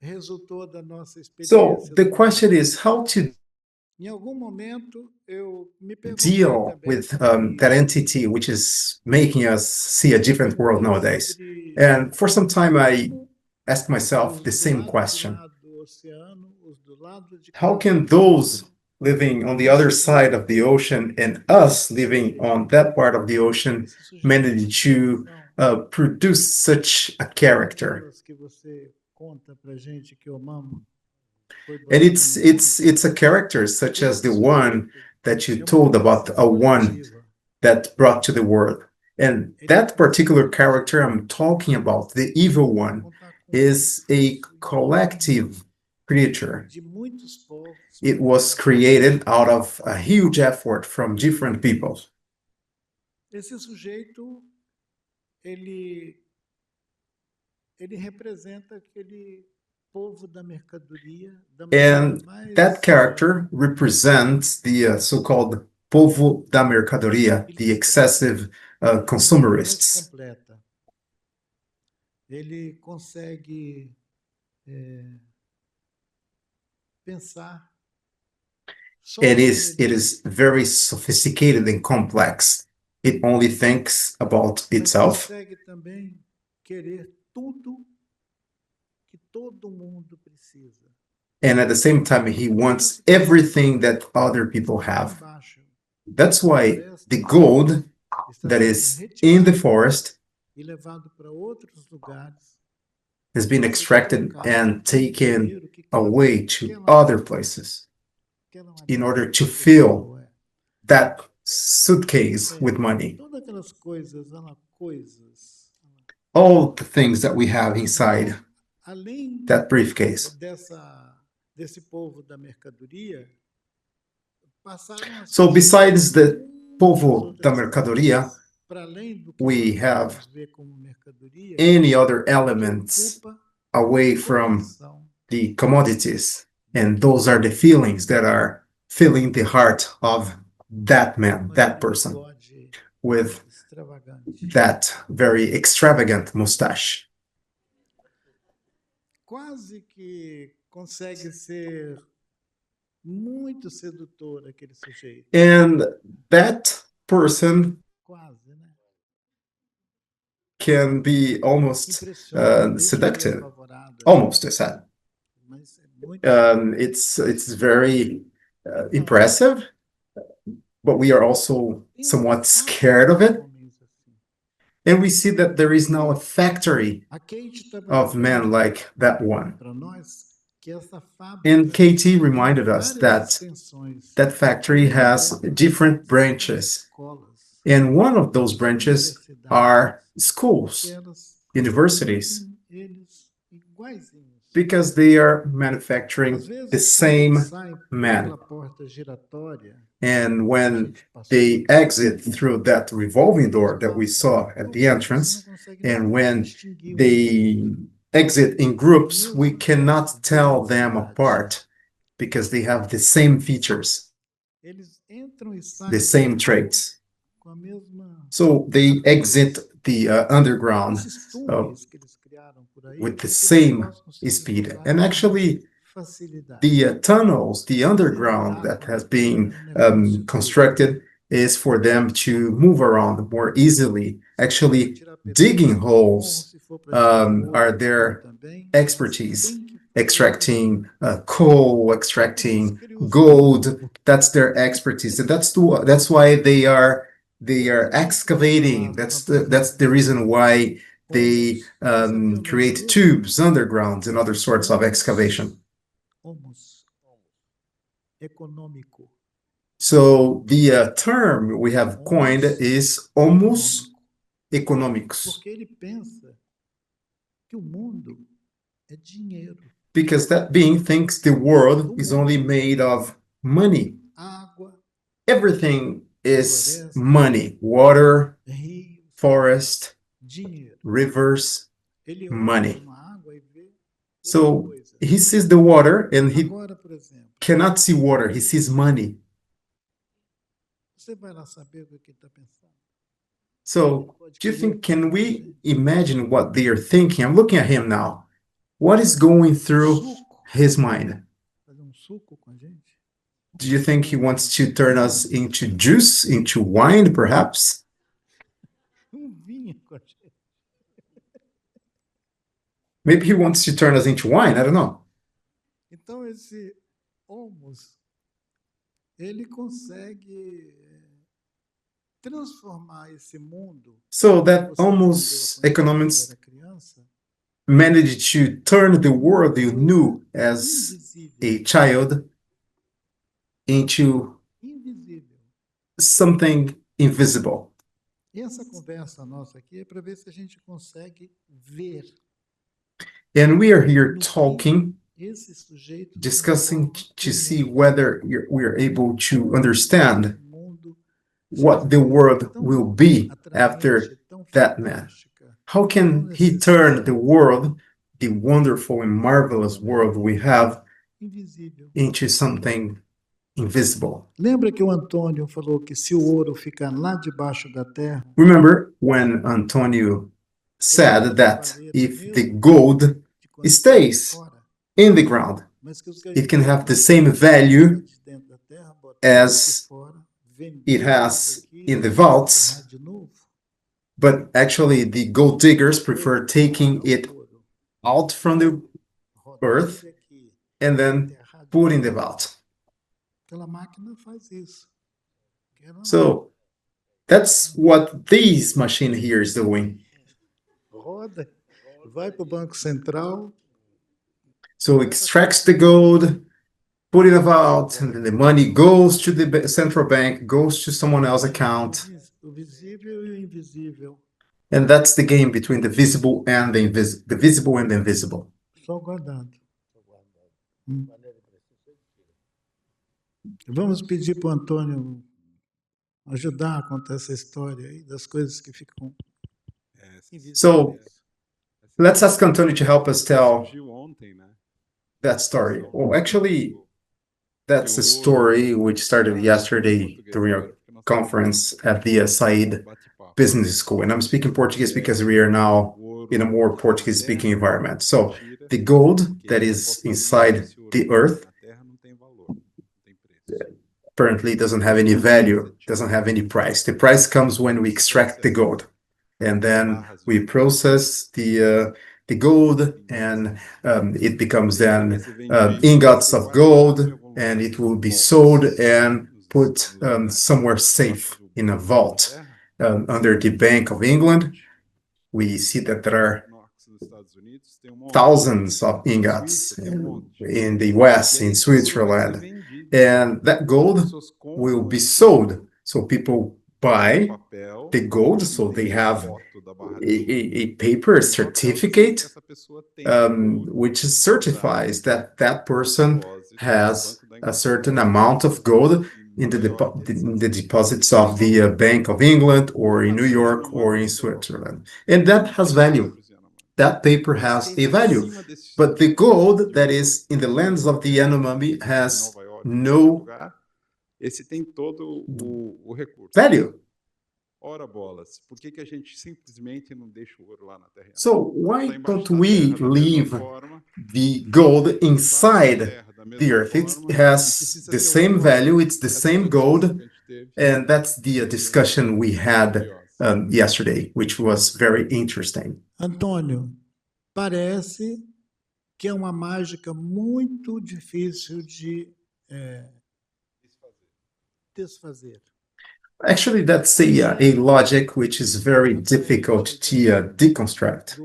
resultou da nossa experiência? So the question is how to Em algum momento eu me deal with that entity which is making us see a different world nowadays. And for some time I asked myself the same question. How can those living on the other side of the ocean and us living on that part of the ocean manage to produce such a character? And it's a character such as the one that you told about, a one that brought to the world. And that particular character I'm talking about, the evil one, is a collective creature. It was created out of a huge effort from different people. Esse sujeito, ele representa aquele povo da mercadoria. And that character represents the so-called povo da mercadoria, the excessive consumerists. Ele consegue pensar. It is very sophisticated and complex. It only thinks about itself. Consegue também querer tudo que todo mundo precisa. And at the same time, he wants everything that other people have. That's why the gold that is in the forest has been extracted and taken away to other places in order to fill that suitcase with money. All the things that we have inside that briefcase. So besides the povo da mercadoria, we have any other elements away from the commodities. And those are the feelings that are filling the heart of that man, that person, with that very extravagant mustache. Quase que consegue ser muito sedutor aquele sujeito. And that person can be almost seductive, almost as that. It's very impressive, but we are also somewhat scared of it. And we see that there is now a factory of men like that one. And KT reminded us that that factory has different branches. And one of those branches are schools, universities, because they are manufacturing the same man. And when they exit through that revolving door that we saw at the entrance, and when they exit in groups, we cannot tell them apart because they have the same features, the same traits. So they exit the underground with the same speed. And actually, the tunnels, the underground that has been constructed is for them to move around more easily. Actually, digging holes are their expertise. Extracting coal, extracting gold, that's their expertise. And that's why they are excavating. That's the reason why They create tubes underground and other sorts of excavation. So the term we have coined is Homus economics, because that being thinks the world is only made of money. Everything is money: water, forest, rivers, money. So he sees the water and he cannot see water, he sees money. So do you think, can we imagine what they are thinking? I'm looking at him now. What is going through his mind? Do you think he wants to turn us into juice, into wine, perhaps? Maybe he wants to turn us into wine, I don't know. Então esse homus, ele consegue transformar esse mundo. So that Homus economics managed to turn the world you knew as a child into something invisible. E essa conversa nossa aqui é para ver se a gente consegue ver. And we are here talking, discussing to see whether we are able to understand what the world will be after that man. How can he turn the world, the wonderful and marvelous world we have, into something invisible? Lembra que o Antônio falou que se o ouro ficar lá debaixo da terra? Remember when Antonio said that if the gold stays in the ground, it can have the same value as it has in the vaults, but actually the gold diggers prefer taking it out from the earth and then put in the vault. So that's what this machine here is doing. Vai para o Banco Central. So it extracts the gold, put it in a vault, and then the money goes to the central bank, goes to someone else's account. O visível e o invisível. And that's the game between the visible and the visible and the invisible. Só guardado. Vamos pedir para o Antônio ajudar a contar essa história aí das coisas que ficam. So let's ask Antonio to help us tell that story. Well, actually, that's a story which started yesterday during our conference at the Said Business School. And I'm speaking Portuguese because we are now in a more Portuguese-speaking environment. So the gold that is inside the earth apparently doesn't have any value, doesn't have any price. The price comes when we extract the gold. And then we process the gold, and it becomes then ingots of gold, and it will be sold and put somewhere safe in a vault under the Bank of England. We see that there are thousands of ingots in the West, in Switzerland, and that gold will be sold. So people buy the gold, so they have a paper, a certificate, which certifies that that person has a certain amount of gold in the deposits of the Bank of England, or in New York, or in Switzerland. And that has value. That paper has a value. But the gold that is in the lands of the Yanomami has no value. So why don't we leave the gold inside the earth? It has the same value, it's the same gold, and that's the discussion we had yesterday, which was very interesting. Antônio, parece que é uma mágica muito difícil de desfazer. Actually, that's a logic which is very difficult to deconstruct.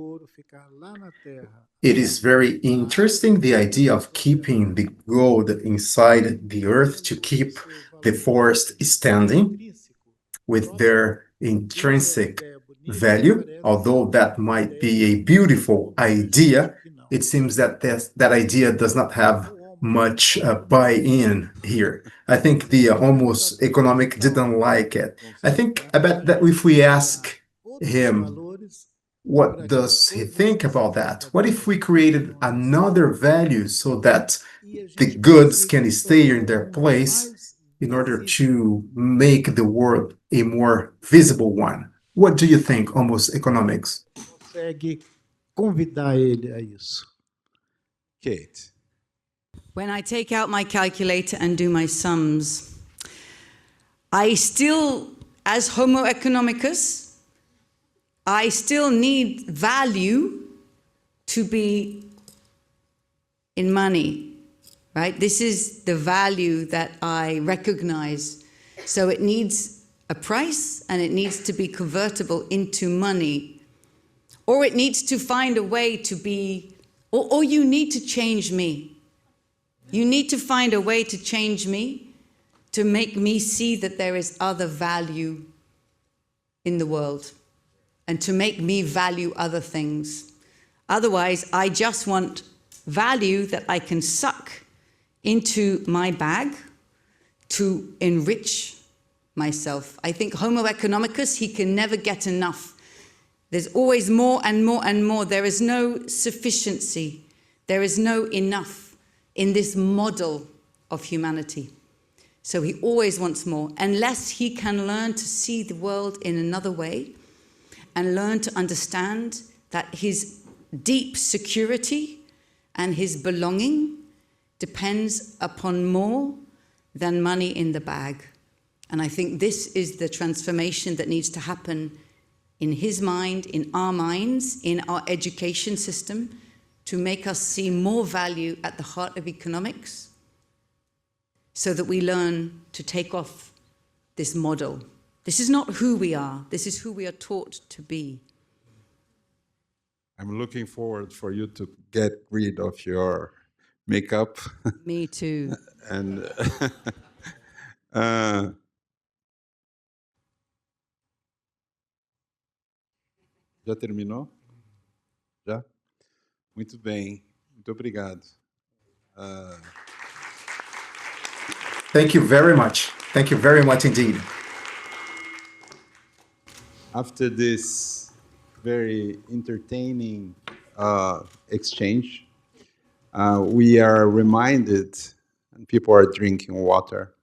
It is very interesting, the idea of keeping the gold inside the earth to keep the forest standing with their intrinsic value. Although that might be a beautiful idea, it seems that that idea does not have much buy-in here. I think the Homo economic didn't like it. I bet that if we ask him, what does he think about that? What if we created another value so that the goods can stay in their place in order to make the world a more visible one? What do you think, Homo economics? Consegue convidar ele a isso. Kate. When I take out my calculator and do my sums, I still, as Homo economicus, I still need value to be in money, right? This is the value that I recognize. So it needs a price and it needs to be convertible into money. Or it needs to find a way to be, or you need to change me. You need to find a way to change me, to make me see that there is other value in the world, and to make me value other things. Otherwise, I just want value that I can suck into my bag to enrich myself. I think Homo economicus, he can never get enough. There's always more and more and more. There is no sufficiency. There is no enough in this model of humanity. So he always wants more. Unless he can learn to see the world in another way and learn to understand that his deep security and his belonging depends upon more than money in the bag. And I think this is the transformation that needs to happen in his mind, in our minds, in our education system, to make us see more value at the heart of economics, so that we learn to take off this model. This is not who we are. This is who we are taught to be. I'm looking forward for you to get rid of your makeup. Me too. And já terminou? Já? Muito bem. Muito obrigado. Thank you very much. Thank you very much indeed. After this very entertaining exchange, we are reminded, and people are drinking water,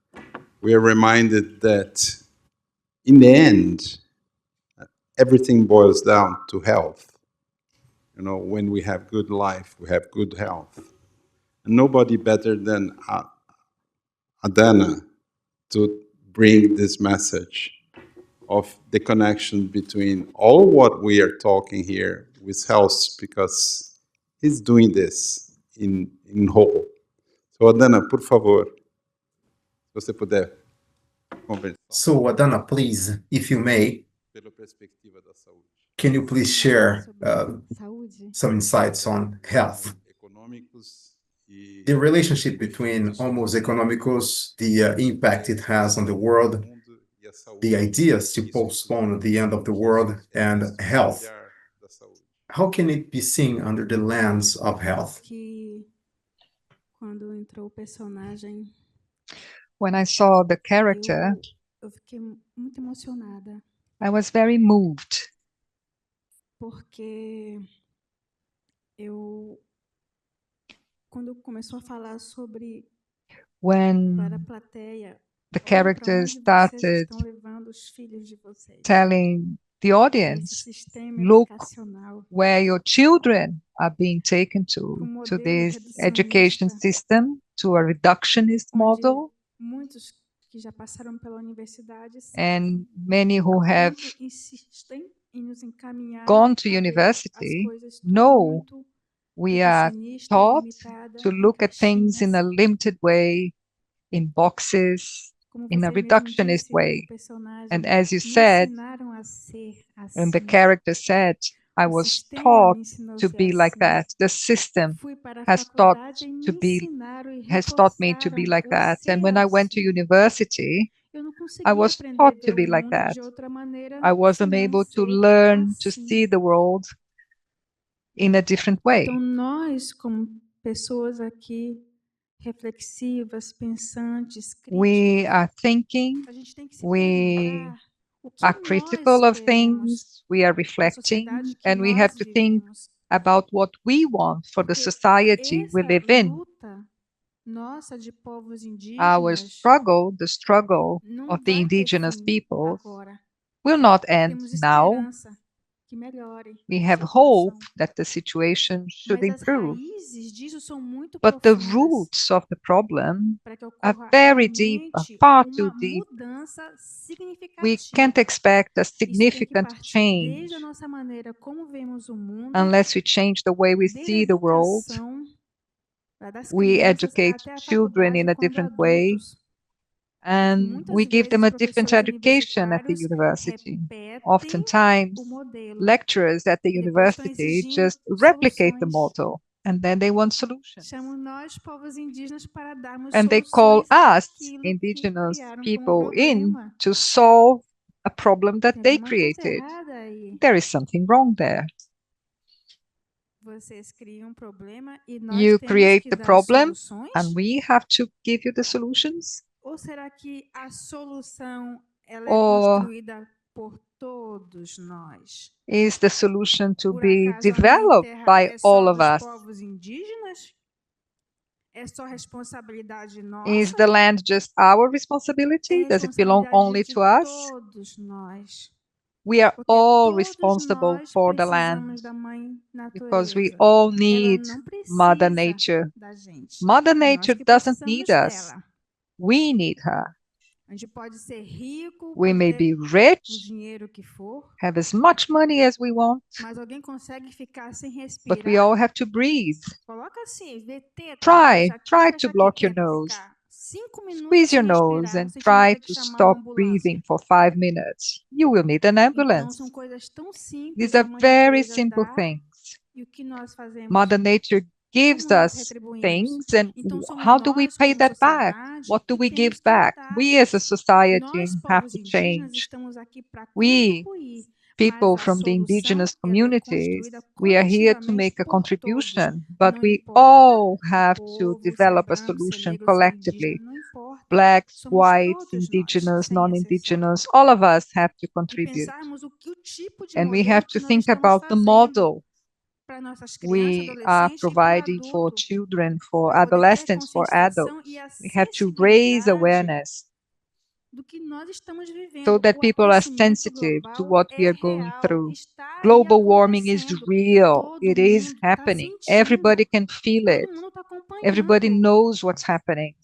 we are reminded that in the end, everything boils down to health. You know, when we have good life, we have good health. And nobody better than Adana to bring this message of the connection between all what we are talking here with health, because he's doing this in whole. So Adana, por favor, se você puder conversar. So Adana, please, if you may, Pela perspectiva da saúde. can you please share some insights on health? The relationship between Homo economicus, the impact it has on the world, the ideas to postpone the end of the world, and health. How can it be seen under the lens of health? When I saw the character, I was very moved. Porque quando começou a falar sobre when the characters started telling the audience, look where your children are being taken to this education system, to a reductionist model, and many who have gone to university know we are taught to look at things in a limited way, in boxes, in a reductionist way. And as you said, and the character said, I was taught to be like that. The system has taught me to be like that. And when I went to university, I was taught to be like that. I wasn't able to learn to see the world in a different way. Então nós, como pessoas aqui reflexivas, pensantes, we are thinking, we are critical of things, we are reflecting, and we have to think about what we want for the society we live in. Our struggle, the struggle of the indigenous peoples, will not end now. We have hope that the situation should improve. But the roots of the problem are very deep, are far too deep. We can't expect a significant change unless we change the way we see the world. We educate children in a different way, and we give them a different education at the university. Oftentimes, lecturers at the university just replicate the model, and then they want solutions. And they call us, indigenous people, in to solve a problem that they created. There is something wrong there. You create the problem, and we have to give you the solutions? Ou será que a solução ela é Or construída por todos nós? is the solution to be developed by all of us? Povos indígenas? É só responsabilidade nossa? Is the land just our responsibility? Does it belong only to us? Todos nós. We are all responsible for the land because we all need Mother Nature. Mother Nature doesn't need us. We need her. We may be rich, have as much money as we want, but we all have to breathe. Try to block your nose. Squeeze your nose and try to stop breathing for 5 minutes. You will need an ambulance. These are very simple things. Mother Nature gives us things, and how do we pay that back? What do we give back? We as a society have to change. We, people from the indigenous communities, we are here to make a contribution, but we all have to develop a solution collectively. Blacks, whites, indigenous, non-indigenous, all of us have to contribute. And we have to think about the model we are providing for children, for adolescents, for adults. We have to raise awareness so that people are sensitive to what we are going through. Global warming is real. It is happening. Everybody can feel it. Everybody knows what's happening.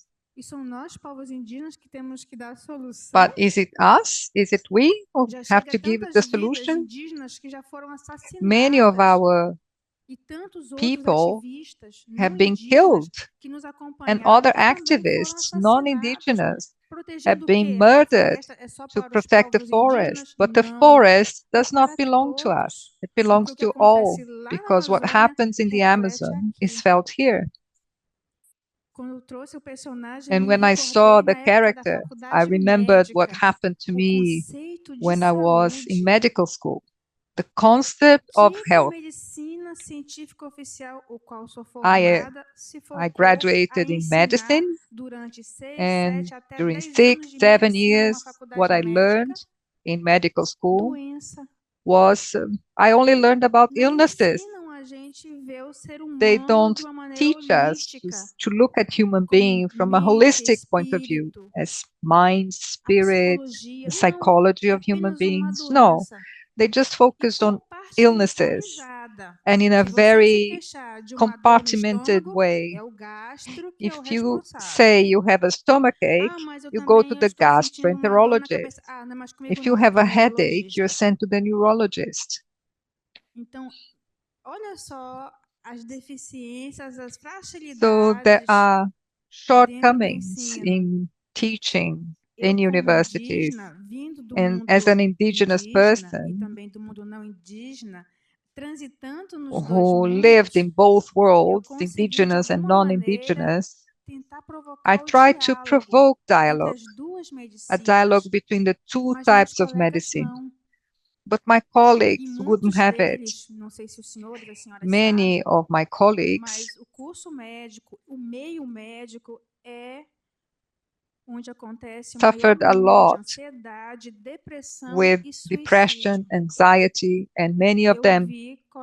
But is it us? Is it we who have to give the solution? Many of our people have been killed, and other activists, non-indigenous, have been murdered to protect the forest. But the forest does not belong to us. It belongs to all, because what happens in the Amazon is felt here. And when I saw the character, I remembered what happened to me when I was in medical school. The concept of health. I graduated in medicine, and during 6-7 years, what I learned in medical school was I only learned about illnesses. They don't teach us to look at human being from a holistic point of view, as mind, spirit, the psychology of human beings. No. They just focused on illnesses, and in a very compartmented way. If you say you have a stomachache, you go to the gastroenterologist. If you have a headache, you're sent to the neurologist. So there are shortcomings in teaching in universities. And as an indigenous person who lived in both worlds, indigenous and non-indigenous, I tried to provoke dialogue, a dialogue between the two types of medicine. But my colleagues wouldn't have it. Many of my colleagues suffered a lot with depression, anxiety, and many of them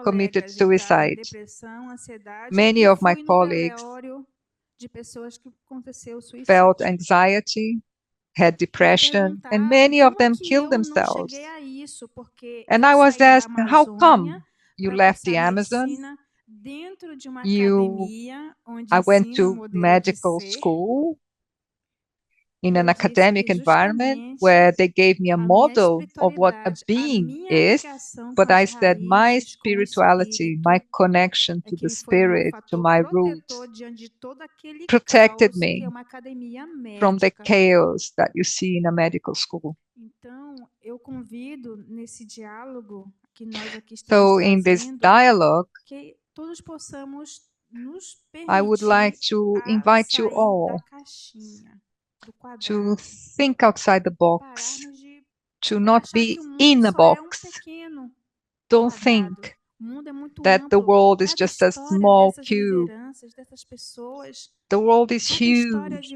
committed suicide. Many of my colleagues felt anxiety, had depression, and many of them killed themselves. And I was asked, how come you left the Amazon? I went to medical school in an academic environment where they gave me a model of what a being is, but I said my spirituality, my connection to the spirit, to my roots, protected me from the chaos that you see in a medical school. So in this dialogue, I would like to invite you all to think outside the box, to not be in a box. Don't think that the world is just a small cube. The world is huge.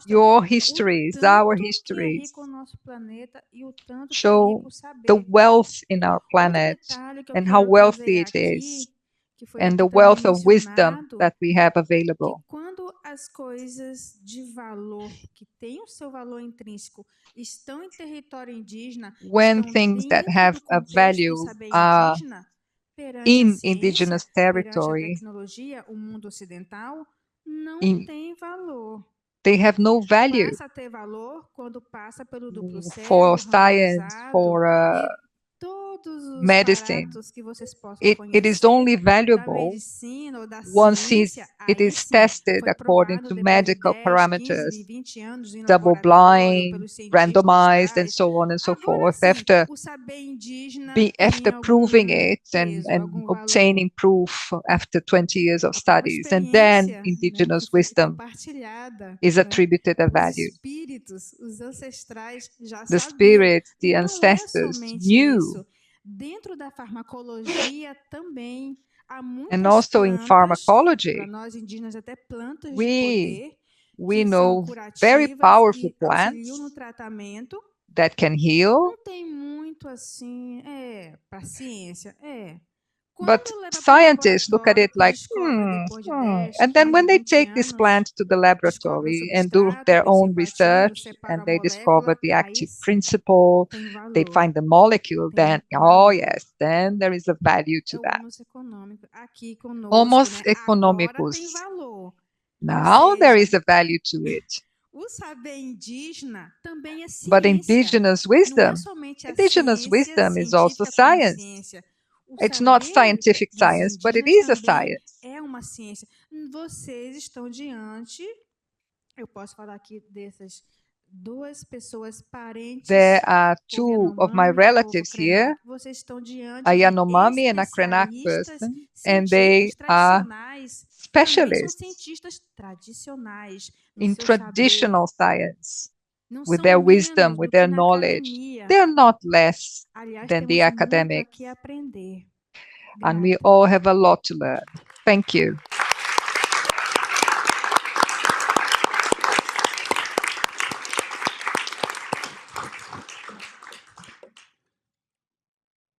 Your histories, our histories, show the wealth in our planet and how wealthy it is, and the wealth of wisdom that we have available. As coisas de valor que têm o seu valor intrínseco estão em território indígena, when things that have a value are in indigenous territory, they have no value for science, for medicine. It is only valuable once it is tested according to medical parameters, double-blind, randomized, and so on and so forth. After proving it and obtaining proof after 20 years of studies, and then indigenous wisdom is attributed a value. The spirits, the ancestors knew. And also in pharmacology, we know very powerful plants that can heal. But scientists look at it like, and then when they take this plant to the laboratory and do their own research and they discover the active principle, they find the molecule, then, oh yes, then there is a value to that. Homos economicus. Now there is a value to it. But indigenous wisdom is also science. It's not scientific science, but it is a science. There are two of my relatives here, a Yanomami and a Krenak person, and they are specialists in traditional science. With their wisdom, with their knowledge, they are not less than the academics. And we all have a lot to learn. Thank you.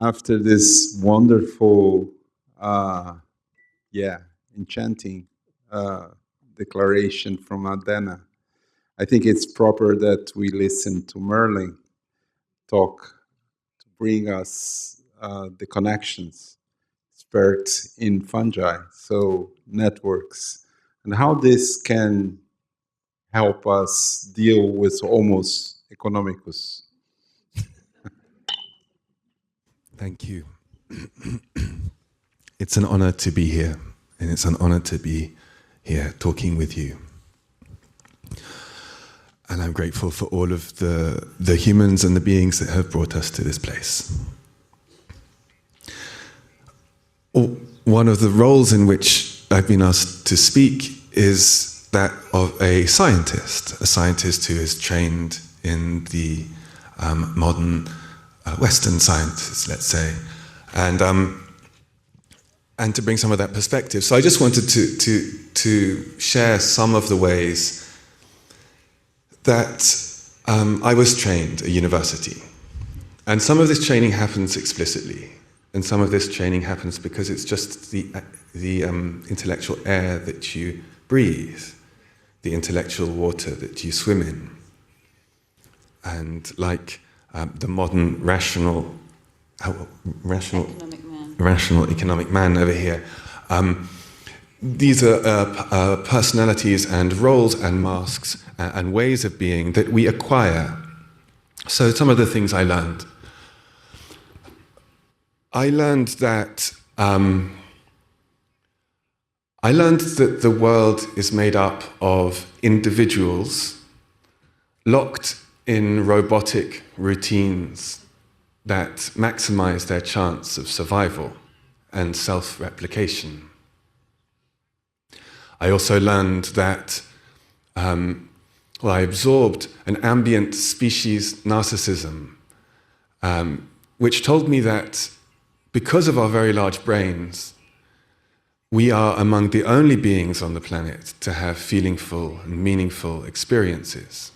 After this wonderful, enchanting declaration from Adana, I think it's proper that we listen to Merlin talk to bring us the connections, spirit in fungi, so networks, and how this can help us deal with Homos economicus. Thank you. It's an honor to be here, and it's an honor to be here talking with you. And I'm grateful for all of the humans and the beings that have brought us to this place. One of the roles in which I've been asked to speak is that of a scientist who is trained in the modern Western sciences, let's say, and to bring some of that perspective. So I just wanted to share some of the ways that I was trained at university. And some of this training happens explicitly, and some of this training happens because it's just the intellectual air that you breathe, the intellectual water that you swim in. And like the modern rational economic man over here, these are personalities and roles and masks and ways of being that we acquire. So some of the things I learned. I learned that the world is made up of individuals locked in robotic routines that maximize their chance of survival and self-replication. I also learned that, I absorbed an ambient species narcissism, which told me that because of our very large brains, we are among the only beings on the planet to have feelingful and meaningful experiences.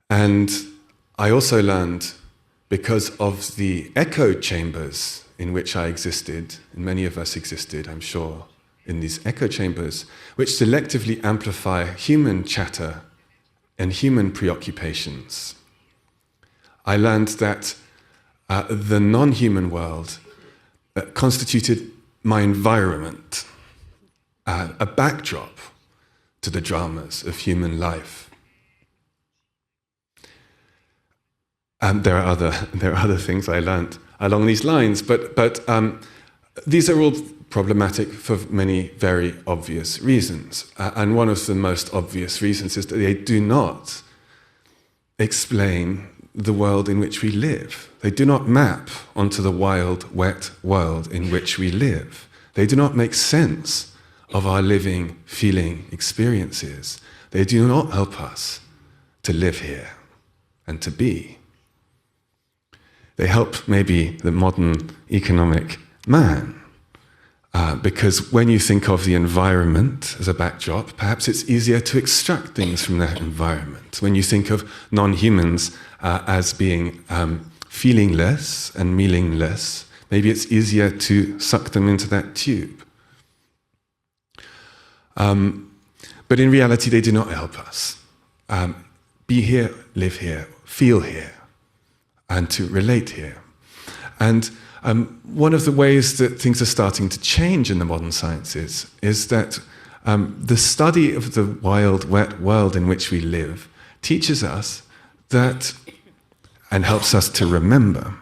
And I also learned, because of the echo chambers in which I existed, and many of us existed, I'm sure, in these echo chambers, which selectively amplify human chatter and human preoccupations. I learned that the non-human world constituted my environment, a backdrop to the dramas of human life. There are other things I learned along these lines, but these are all problematic for many very obvious reasons. And one of the most obvious reasons is that they do not explain the world in which we live. They do not map onto the wild, wet world in which we live. They do not make sense of our living, feeling experiences. They do not help us to live here and to be. They help maybe the modern economic man, because when you think of the environment as a backdrop, perhaps it's easier to extract things from that environment. When you think of non-humans as being feelingless and meaningless, maybe it's easier to suck them into that tube. But in reality, they do not help us. Be here, live here, feel here, and to relate here. And one of the ways that things are starting to change in the modern sciences is that the study of the wild, wet world in which we live teaches us that, and helps us to remember,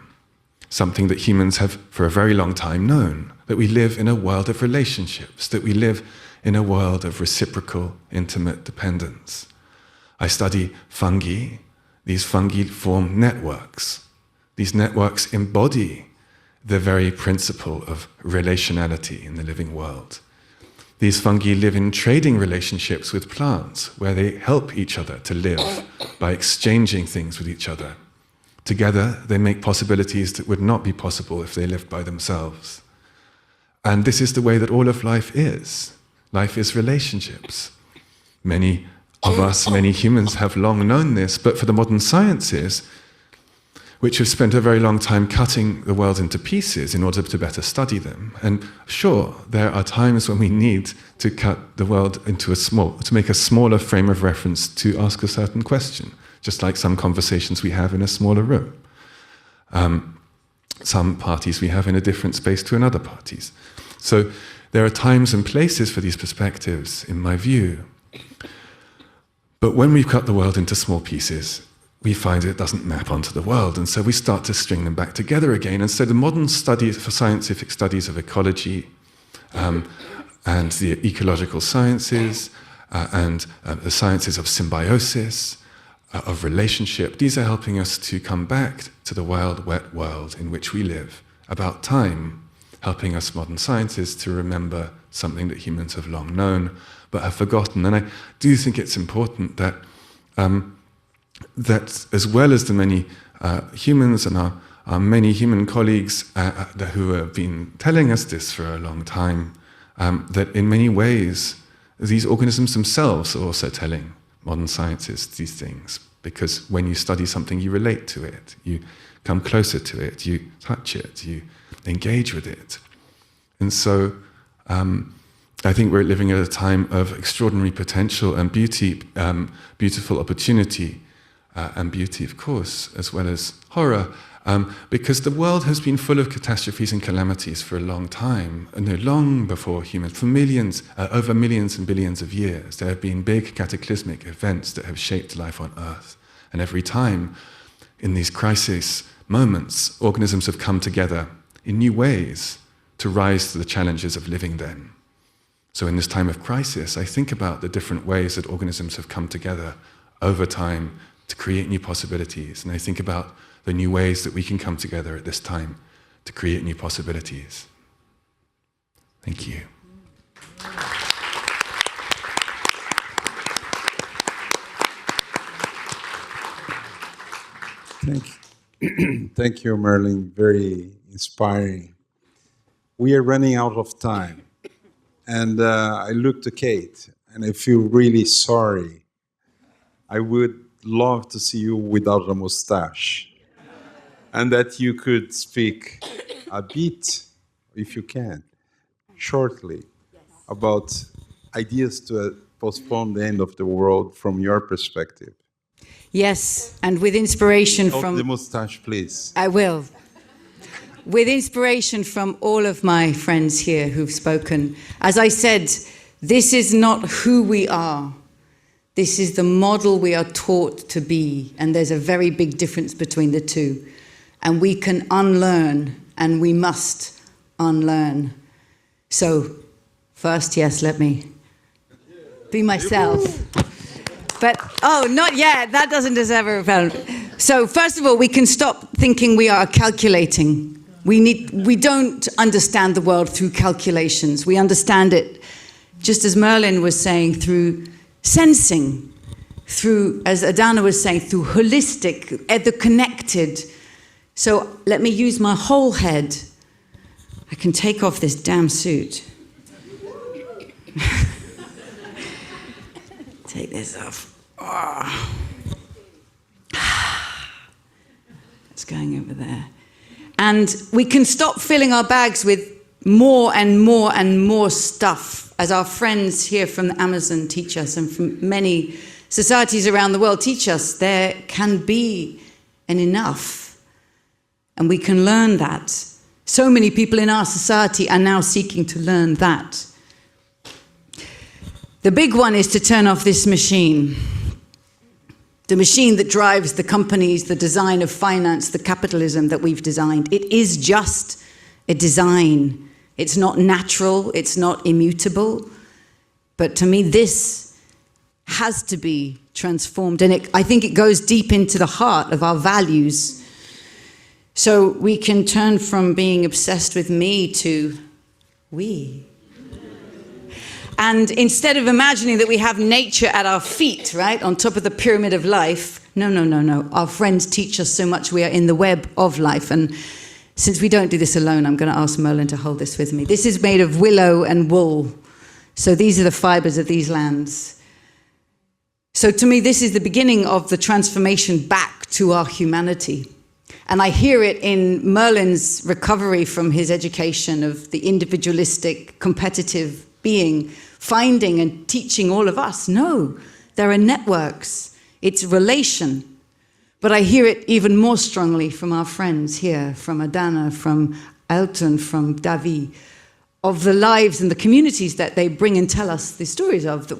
something that humans have for a very long time known, that we live in a world of relationships, that we live in a world of reciprocal, intimate dependence. I study fungi. These fungi form networks. These networks embody the very principle of relationality in the living world. These fungi live in trading relationships with plants, where they help each other to live by exchanging things with each other. Together, they make possibilities that would not be possible if they lived by themselves. And this is the way that all of life is. Life is relationships. Many of us, many humans, have long known this, but for the modern sciences, which have spent a very long time cutting the world into pieces in order to better study them. And sure, there are times when we need to cut the world into to make a smaller frame of reference to ask a certain question, just like some conversations we have in a smaller room. Some parties we have in a different space to another parties. So there are times and places for these perspectives, in my view. But when we've cut the world into small pieces, we find it doesn't map onto the world, and so we start to string them back together again. And so the modern studies, for scientific studies of ecology and the ecological sciences and the sciences of symbiosis, of relationship. These are helping us to come back to the wild, wet world in which we live, about time, helping us modern scientists to remember something that humans have long known but have forgotten. And I do think it's important that that as well as the many humans and our many human colleagues who have been telling us this for a long time, that in many ways these organisms themselves are also telling modern scientists these things, because when you study something, you relate to it, you come closer to it, you touch it, you engage with it. And so I think we're living at a time of extraordinary potential and beauty, beautiful opportunity, and beauty, of course, as well as horror, because the world has been full of catastrophes and calamities for a long time, long before humans, for millions, over millions and billions of years. There have been big cataclysmic events that have shaped life on Earth. And every time, in these crisis moments, organisms have come together in new ways to rise to the challenges of living then. So in this time of crisis, I think about the different ways that organisms have come together over time to create new possibilities. And I think about the new ways that we can come together at this time to create new possibilities. Thank you. Thank you, Merlin. Very inspiring. We are running out of time. And I look to Kate, and I feel really sorry. I would love to see you without a mustache. And that you could speak a bit, if you can, shortly, about ideas to postpone the end of the world from your perspective. Yes, and with inspiration from... the mustache, please. I will. With inspiration from all of my friends here who've spoken. As I said, this is not who we are. This is the model we are taught to be, and there's a very big difference between the two. And we can unlearn, and we must unlearn. So, first, yes, let me be myself. But, oh, not yet. That doesn't deserve a round. So, first of all, we can stop thinking we are calculating. We don't understand the world through calculations. We understand it, just as Merlin was saying, through sensing, through, as Adana was saying, through holistic, the connected. So let me use my whole head. I can take off this damn suit. Take this off. Oh. It's going over there. And we can stop filling our bags with more and more and more stuff, as our friends here from the Amazon teach us, and from many societies around the world teach us. There can be an enough, and we can learn that. So many people in our society are now seeking to learn that. The big one is to turn off this machine. The machine that drives the companies, the design of finance, the capitalism that we've designed. It is just a design. It's not natural, it's not immutable. But to me, this has to be transformed. And I think it goes deep into the heart of our values. So we can turn from being obsessed with me to we. And instead of imagining that we have nature at our feet, right, on top of the pyramid of life, no. Our friends teach us so much. We are in the web of life. And since we don't do this alone, I'm going to ask Merlin to hold this with me. This is made of willow and wool. So these are the fibers of these lands. So to me, this is the beginning of the transformation back to our humanity. And I hear it in Merlin's recovery from his education of the individualistic, competitive being, finding and teaching all of us. No, there are networks. It's relation. But I hear it even more strongly from our friends here, from Adana, from Ailton, from Davi, of the lives and the communities that they bring and tell us the stories of,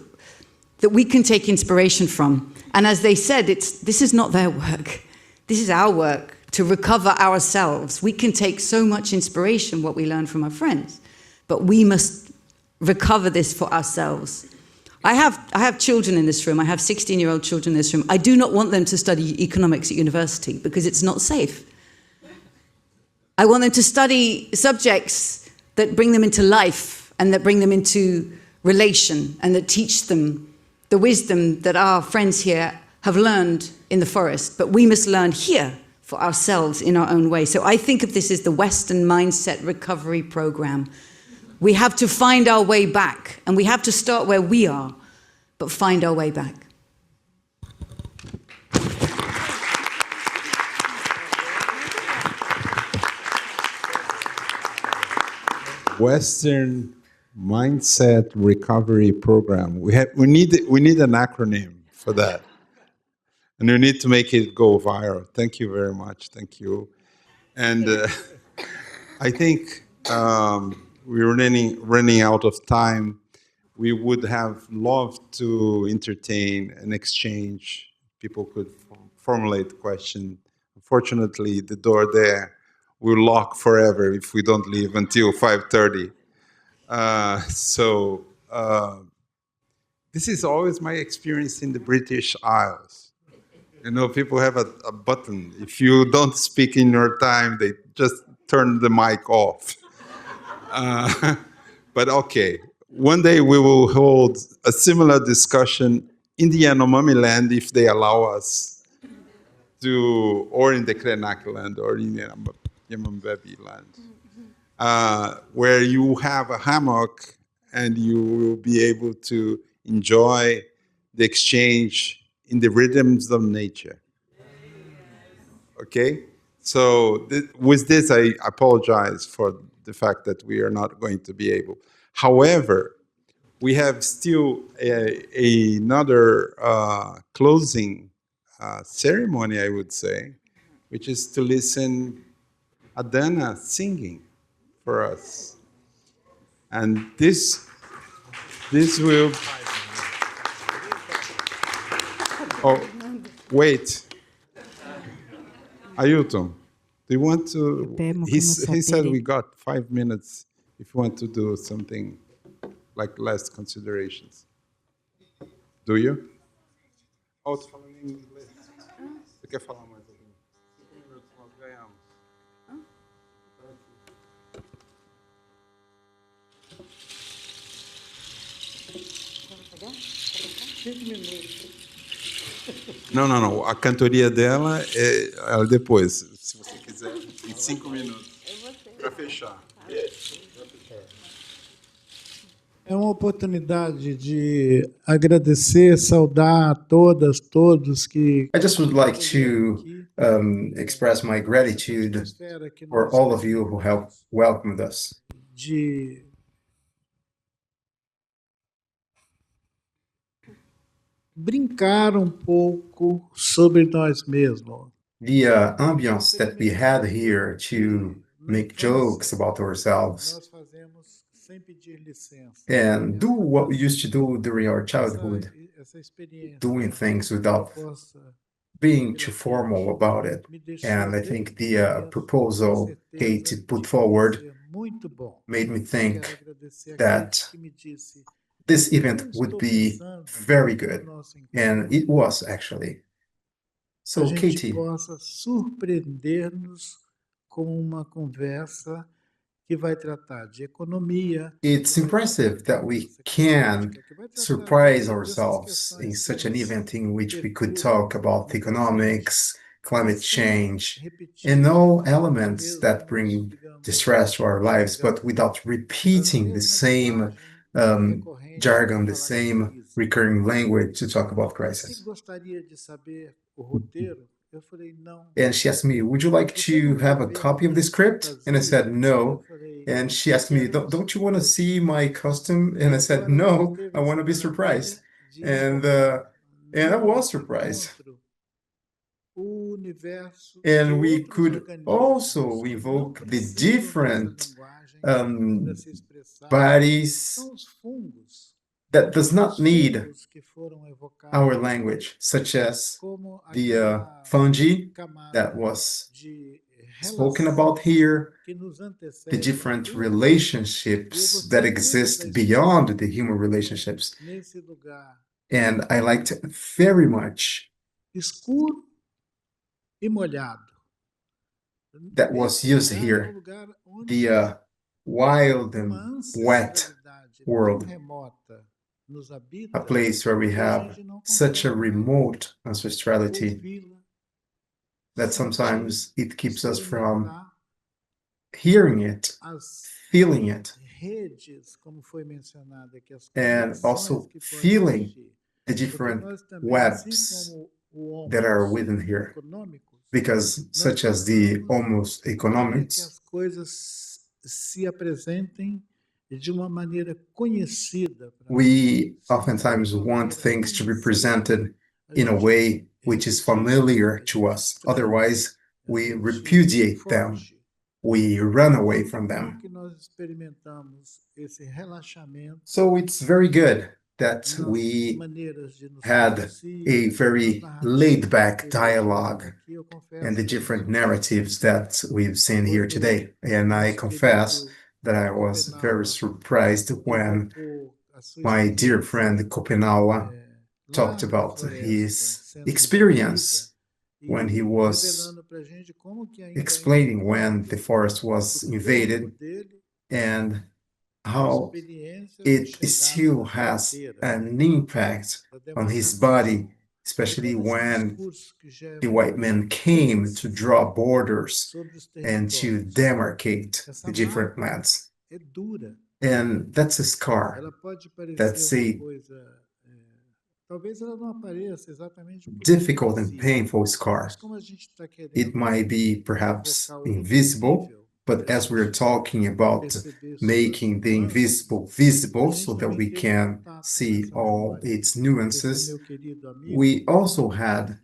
that we can take inspiration from. And as they said, this is not their work. This is our work to recover ourselves. We can take so much inspiration, what we learn from our friends, but we must recover this for ourselves. I have children in this room. I have 16-year-old children in this room. I do not want them to study economics at university because it's not safe. I want them to study subjects that bring them into life and that bring them into relation and that teach them the wisdom that our friends here have learned in the forest, but we must learn here for ourselves in our own way. So I think of this as the Western Mindset Recovery Program. We have to find our way back, and we have to start where we are, but find our way back. Western Mindset Recovery Program. We need an acronym for that. And we need to make it go viral. Thank you very much. Thank you. And I think we're running out of time. We would have loved to entertain an exchange. People could formulate questions. Unfortunately, the door there will lock forever if we don't leave until 5:30. This is always my experience in the British Isles. You know, people have a button. If you don't speak in your time, they just turn the mic off. But okay, one day we will hold a similar discussion in the Yanomami land if they allow us to, or in the Krenak land, or in the Yamambebi land, where you have a hammock and you will be able to enjoy the exchange in the rhythms of nature. Okay? So with this, I apologize for the fact that we are not going to be able. However, we have still another closing ceremony, I would say, which is to listen Adana singing for us. And this will... Oh, wait. Ailton, do you want to... He said we got 5 minutes if you want to do something like last considerations. Do you? Oh, tu falando em inglês. Você quer falar mais algum? 5 minutos nós ganhamos. Não. A cantoria dela é depois, se você quiser, em 5 minutos. Para fechar. É uma oportunidade de agradecer, saudar a todas, todos que... I just would like to express my gratitude for all of you who have welcomed us. De brincar um pouco sobre nós mesmos. The ambience that we had here to make jokes about ourselves Nós fazemos sem pedir licença. and do what we used to do during our childhood, Essa experiência doing things without possa being too formal about it. And I think the proposal Kate put forward ser muito bom. made me Quero think agradecer a that Kate que me disse, this event would be very good, and it was actually. que a So, gente Katie, possa surpreender-nos com uma conversa que vai tratar de economia. it's impressive that we can surprise ourselves in such an event in which we could talk about economics, climate change, and all elements that bring distress to our lives, but without repeating the same jargon, the same recurring language to talk about crisis. Gostaria de saber o roteiro? Eu falei, não. And she asked me, would you like to have a copy of the script? And I said, no. And she asked me, don't you want to see my costume? And I said, no, I want to be surprised. And I was surprised. And we could also invoke the different bodies that does not need our language, such as the fungi that was spoken about here, the different relationships that exist beyond the human relationships. And I liked very much that was used here, the wild and wet world, a place where we have such a remote ancestrality that sometimes it keeps us from hearing it, feeling it, and also feeling the different webs that are within here. Because such as the almost economics, we oftentimes want things to be presented in a way which is familiar to us. Otherwise, we repudiate them. We run away from them. So it's very good that we had a very laid-back dialogue and the different narratives that we've seen here today. And I confess that I was very surprised when my dear friend Kopenawa talked about his experience when he was explaining when the forest was invaded and how it still has an impact on his body, especially when the white men came to draw borders and to demarcate the different lands. And that's a scar. That's a difficult and painful scar. It might be perhaps invisible, but as we're talking about making the invisible visible so that we can see all its nuances, we also had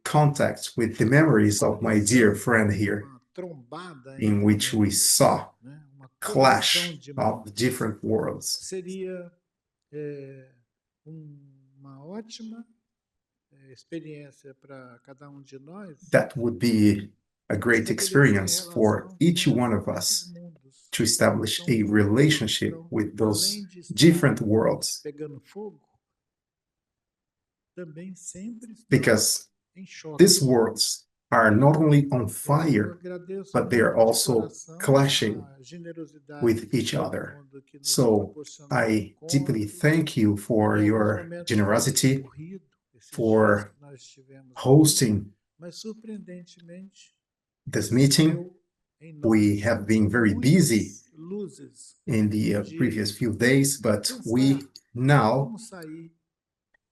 contact with the memories of my dear friend here, in which we saw clash of different worlds. That would be a great experience for each one of us to establish a relationship with those different worlds. Because these worlds are not only on fire, but they are also clashing with each other. So I deeply thank you for your generosity, for hosting this meeting. We have been very busy in the previous few days, but we now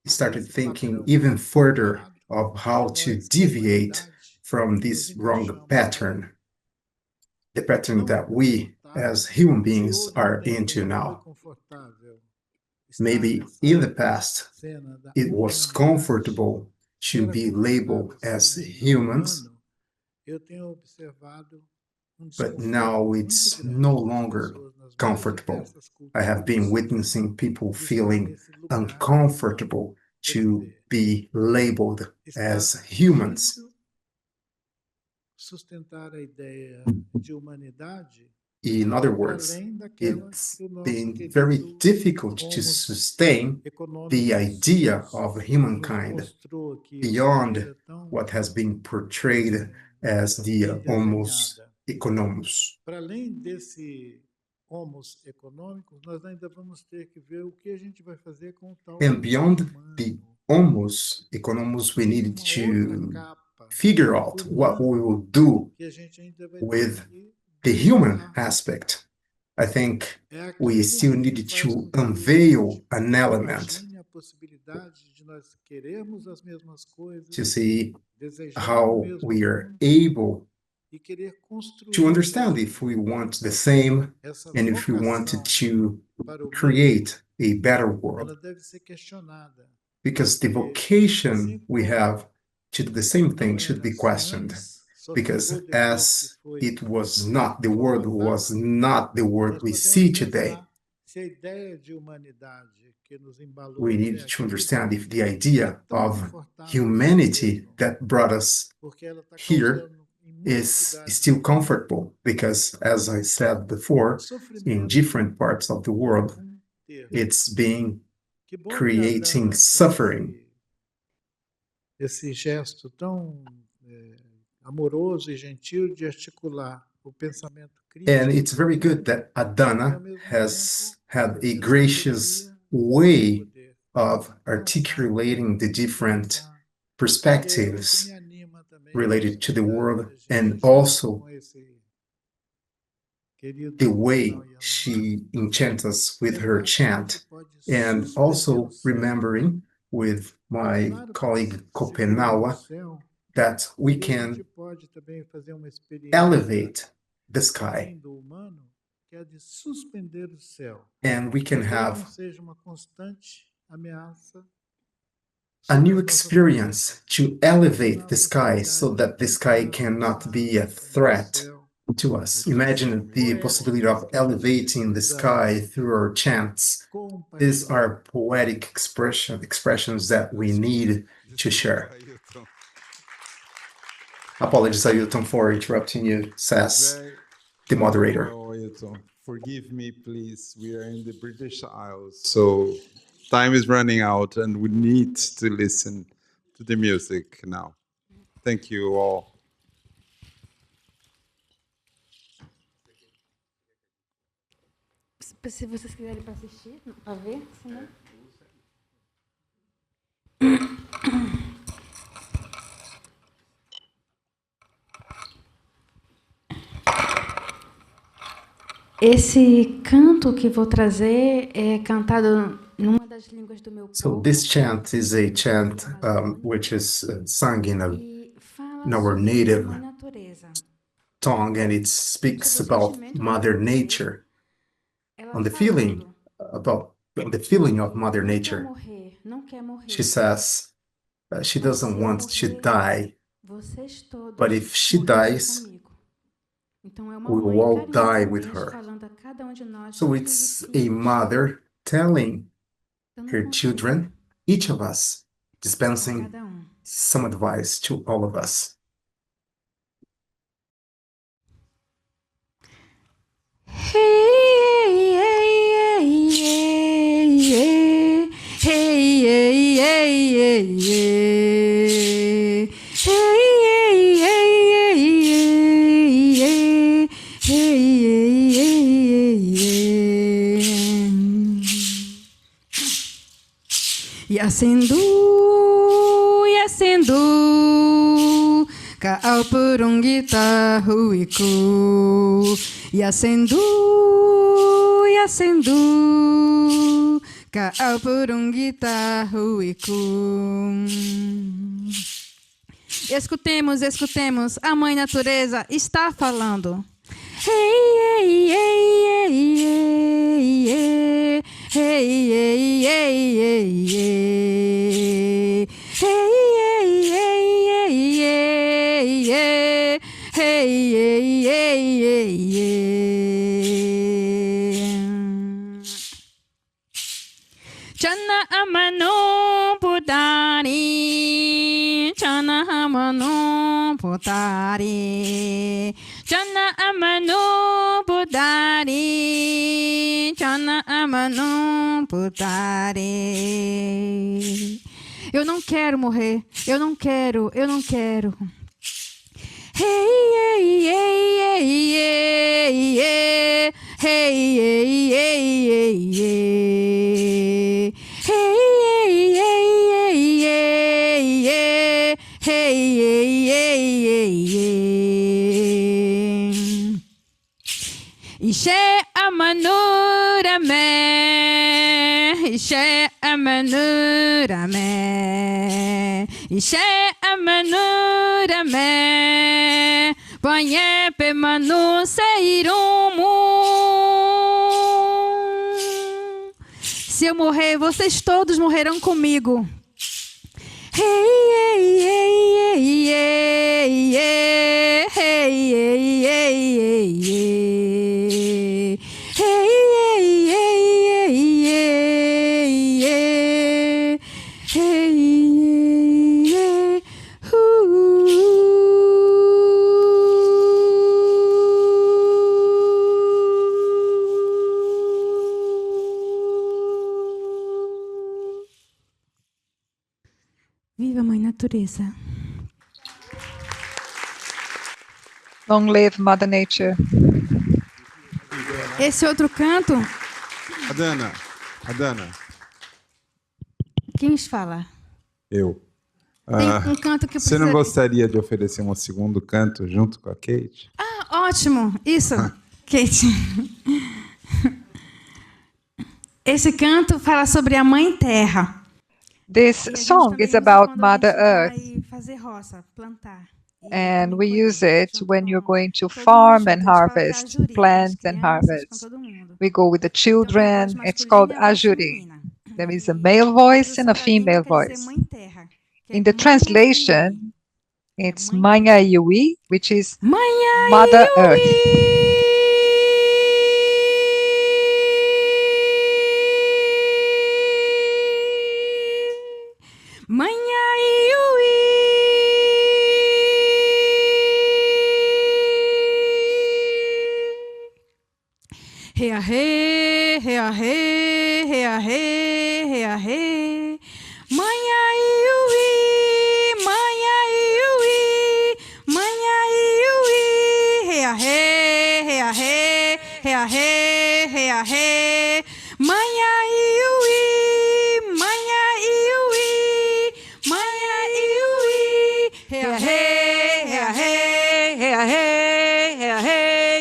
started thinking even further of how to deviate from this wrong pattern, the pattern that we as human beings are into now. Maybe in the past, it was comfortable to be labeled as humans, but now it's no longer comfortable. I have been witnessing people feeling uncomfortable to be labeled as humans. In other words, it's been very difficult to sustain the idea of humankind beyond what has been portrayed as the Homus economus. And beyond the Homus economus, we need to figure out what we will do with the human aspect. I think we still need to unveil an element to see how we are able to understand if we want the same and if we want to create a better world. Because the vocation we have to do the same thing should be questioned. Because as it was not, the world was not the world we see today, we need to understand if the idea of humanity that brought us here is still comfortable because, as I said before, in different parts of the world, it's being creating suffering. Esse gesto tão amoroso e gentil de articular o pensamento crítico. And it's very good that Adana has had a gracious way of articulating the different perspectives related to the world, and also the way she enchants us with her chant, and also remembering with my colleague Kopenawa that we can elevate the sky, and we can have a new experience to elevate the sky so that the sky cannot be a threat to us. Imagine the possibility of elevating the sky through our chants. These are poetic expressions that we need to share. Apologies, Ailton, for interrupting you, says the moderator. Oh, Ailton, forgive me, please. We are in the British Isles, so time is running out and we need to listen to the music now. Thank you all. Se vocês quiserem para assistir, para ver, senão... Esse canto que vou trazer é cantado numa das línguas do meu povo. So this chant is a chant which is sung in our native tongue, and it speaks about Mother Nature, on the feeling of Mother Nature. She says she doesn't want to die, but if she dies, we will all die with her. So it's a mother telling her children, each of us, dispensing some advice to all of us. Yasendu ka au purungita huiku Yasendu ka au purungita huiku. Escutemos, a Mãe Natureza está falando. Chana amano putari, chana amano putari, chana amano putari, chana amano putari. Eu não quero morrer, eu não quero. Ishe amanurame, Ishe amanurame, Ishe amanurame, Panhe pemanu seirumu. Se eu morrer, vocês todos morrerão comigo. natureza. Long live Mother Nature. Esse outro canto, Adana. quem fala? Eu. Tem um canto que Você não gostaria de oferecer um segundo canto junto com a Kate? Ah, ótimo. Isso, Kate. Esse canto fala sobre a Mãe Terra. This song is about Mother Earth, Fazer roça, plantar. and we use it when you're going to farm and harvest, plant and harvest. We go with the children. It's called ajuri. There is a male voice and a female voice. In the translation, it's Mãe Iuí, which is Mother Earth. Mãe Iuí. Hea he, hea he, hea he, hea he. Mãe Iuí, Mãe Iuí, Mãe Iuí. Hea he, hea he, hea he, hea he. Mãe Iuí, Mãe Iuí, Mãe Iuí. Hea he, hea he, hea he, hea he.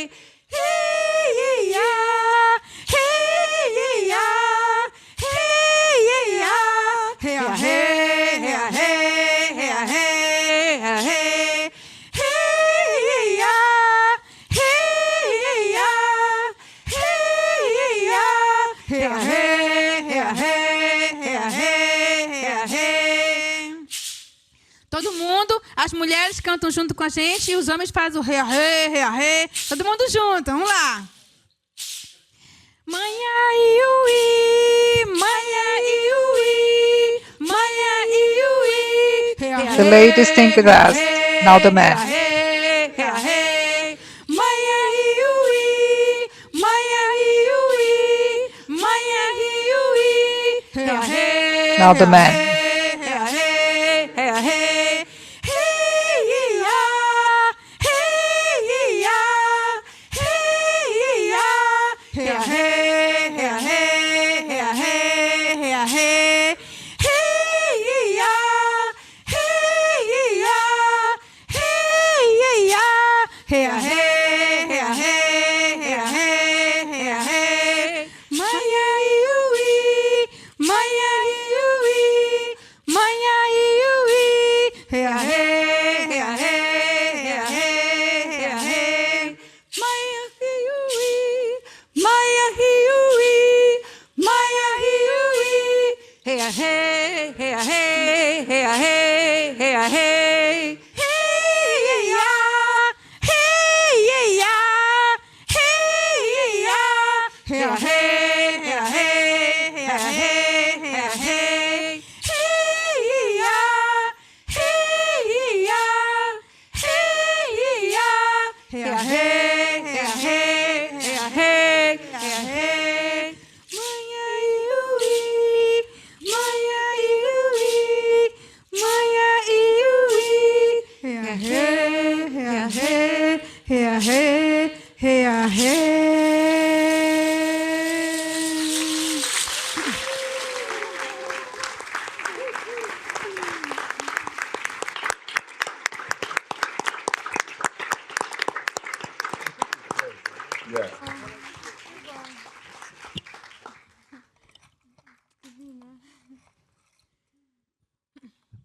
Todo mundo, as mulheres cantam junto com a gente e os homens fazem o re, re, re, re. Todo mundo junto, vamos lá. Mãe Iuí, Mãe Iuí, Mãe Iuí. The ladies sing with us. Now the men. Mãe Iuí, Mãe Iuí, Mãe Iuí. Now the men.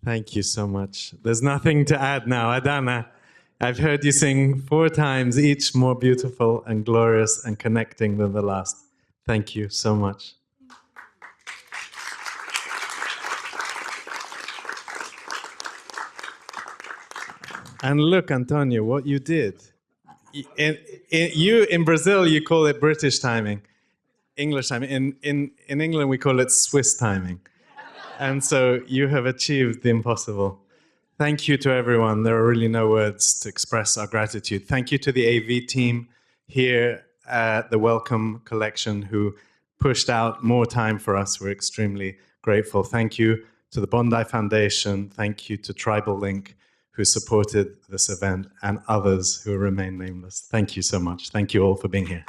Thank you so much. There's nothing to add now. Adana, I've heard you sing 4 times, each more beautiful and glorious and connecting than the last. Thank you so much. And look, Antonio, what you did. In Brazil, you call it British timing, English timing. In England, we call it Swiss timing. And so you have achieved the impossible. Thank you to everyone. There are really no words to express our gratitude. Thank you to the AV team here at the Welcome Collection who pushed out more time for us. We're extremely grateful. Thank you to the Bondi Foundation. Thank you to Tribal Link, who supported this event, and others who remain nameless. Thank you so much. Thank you all for being here.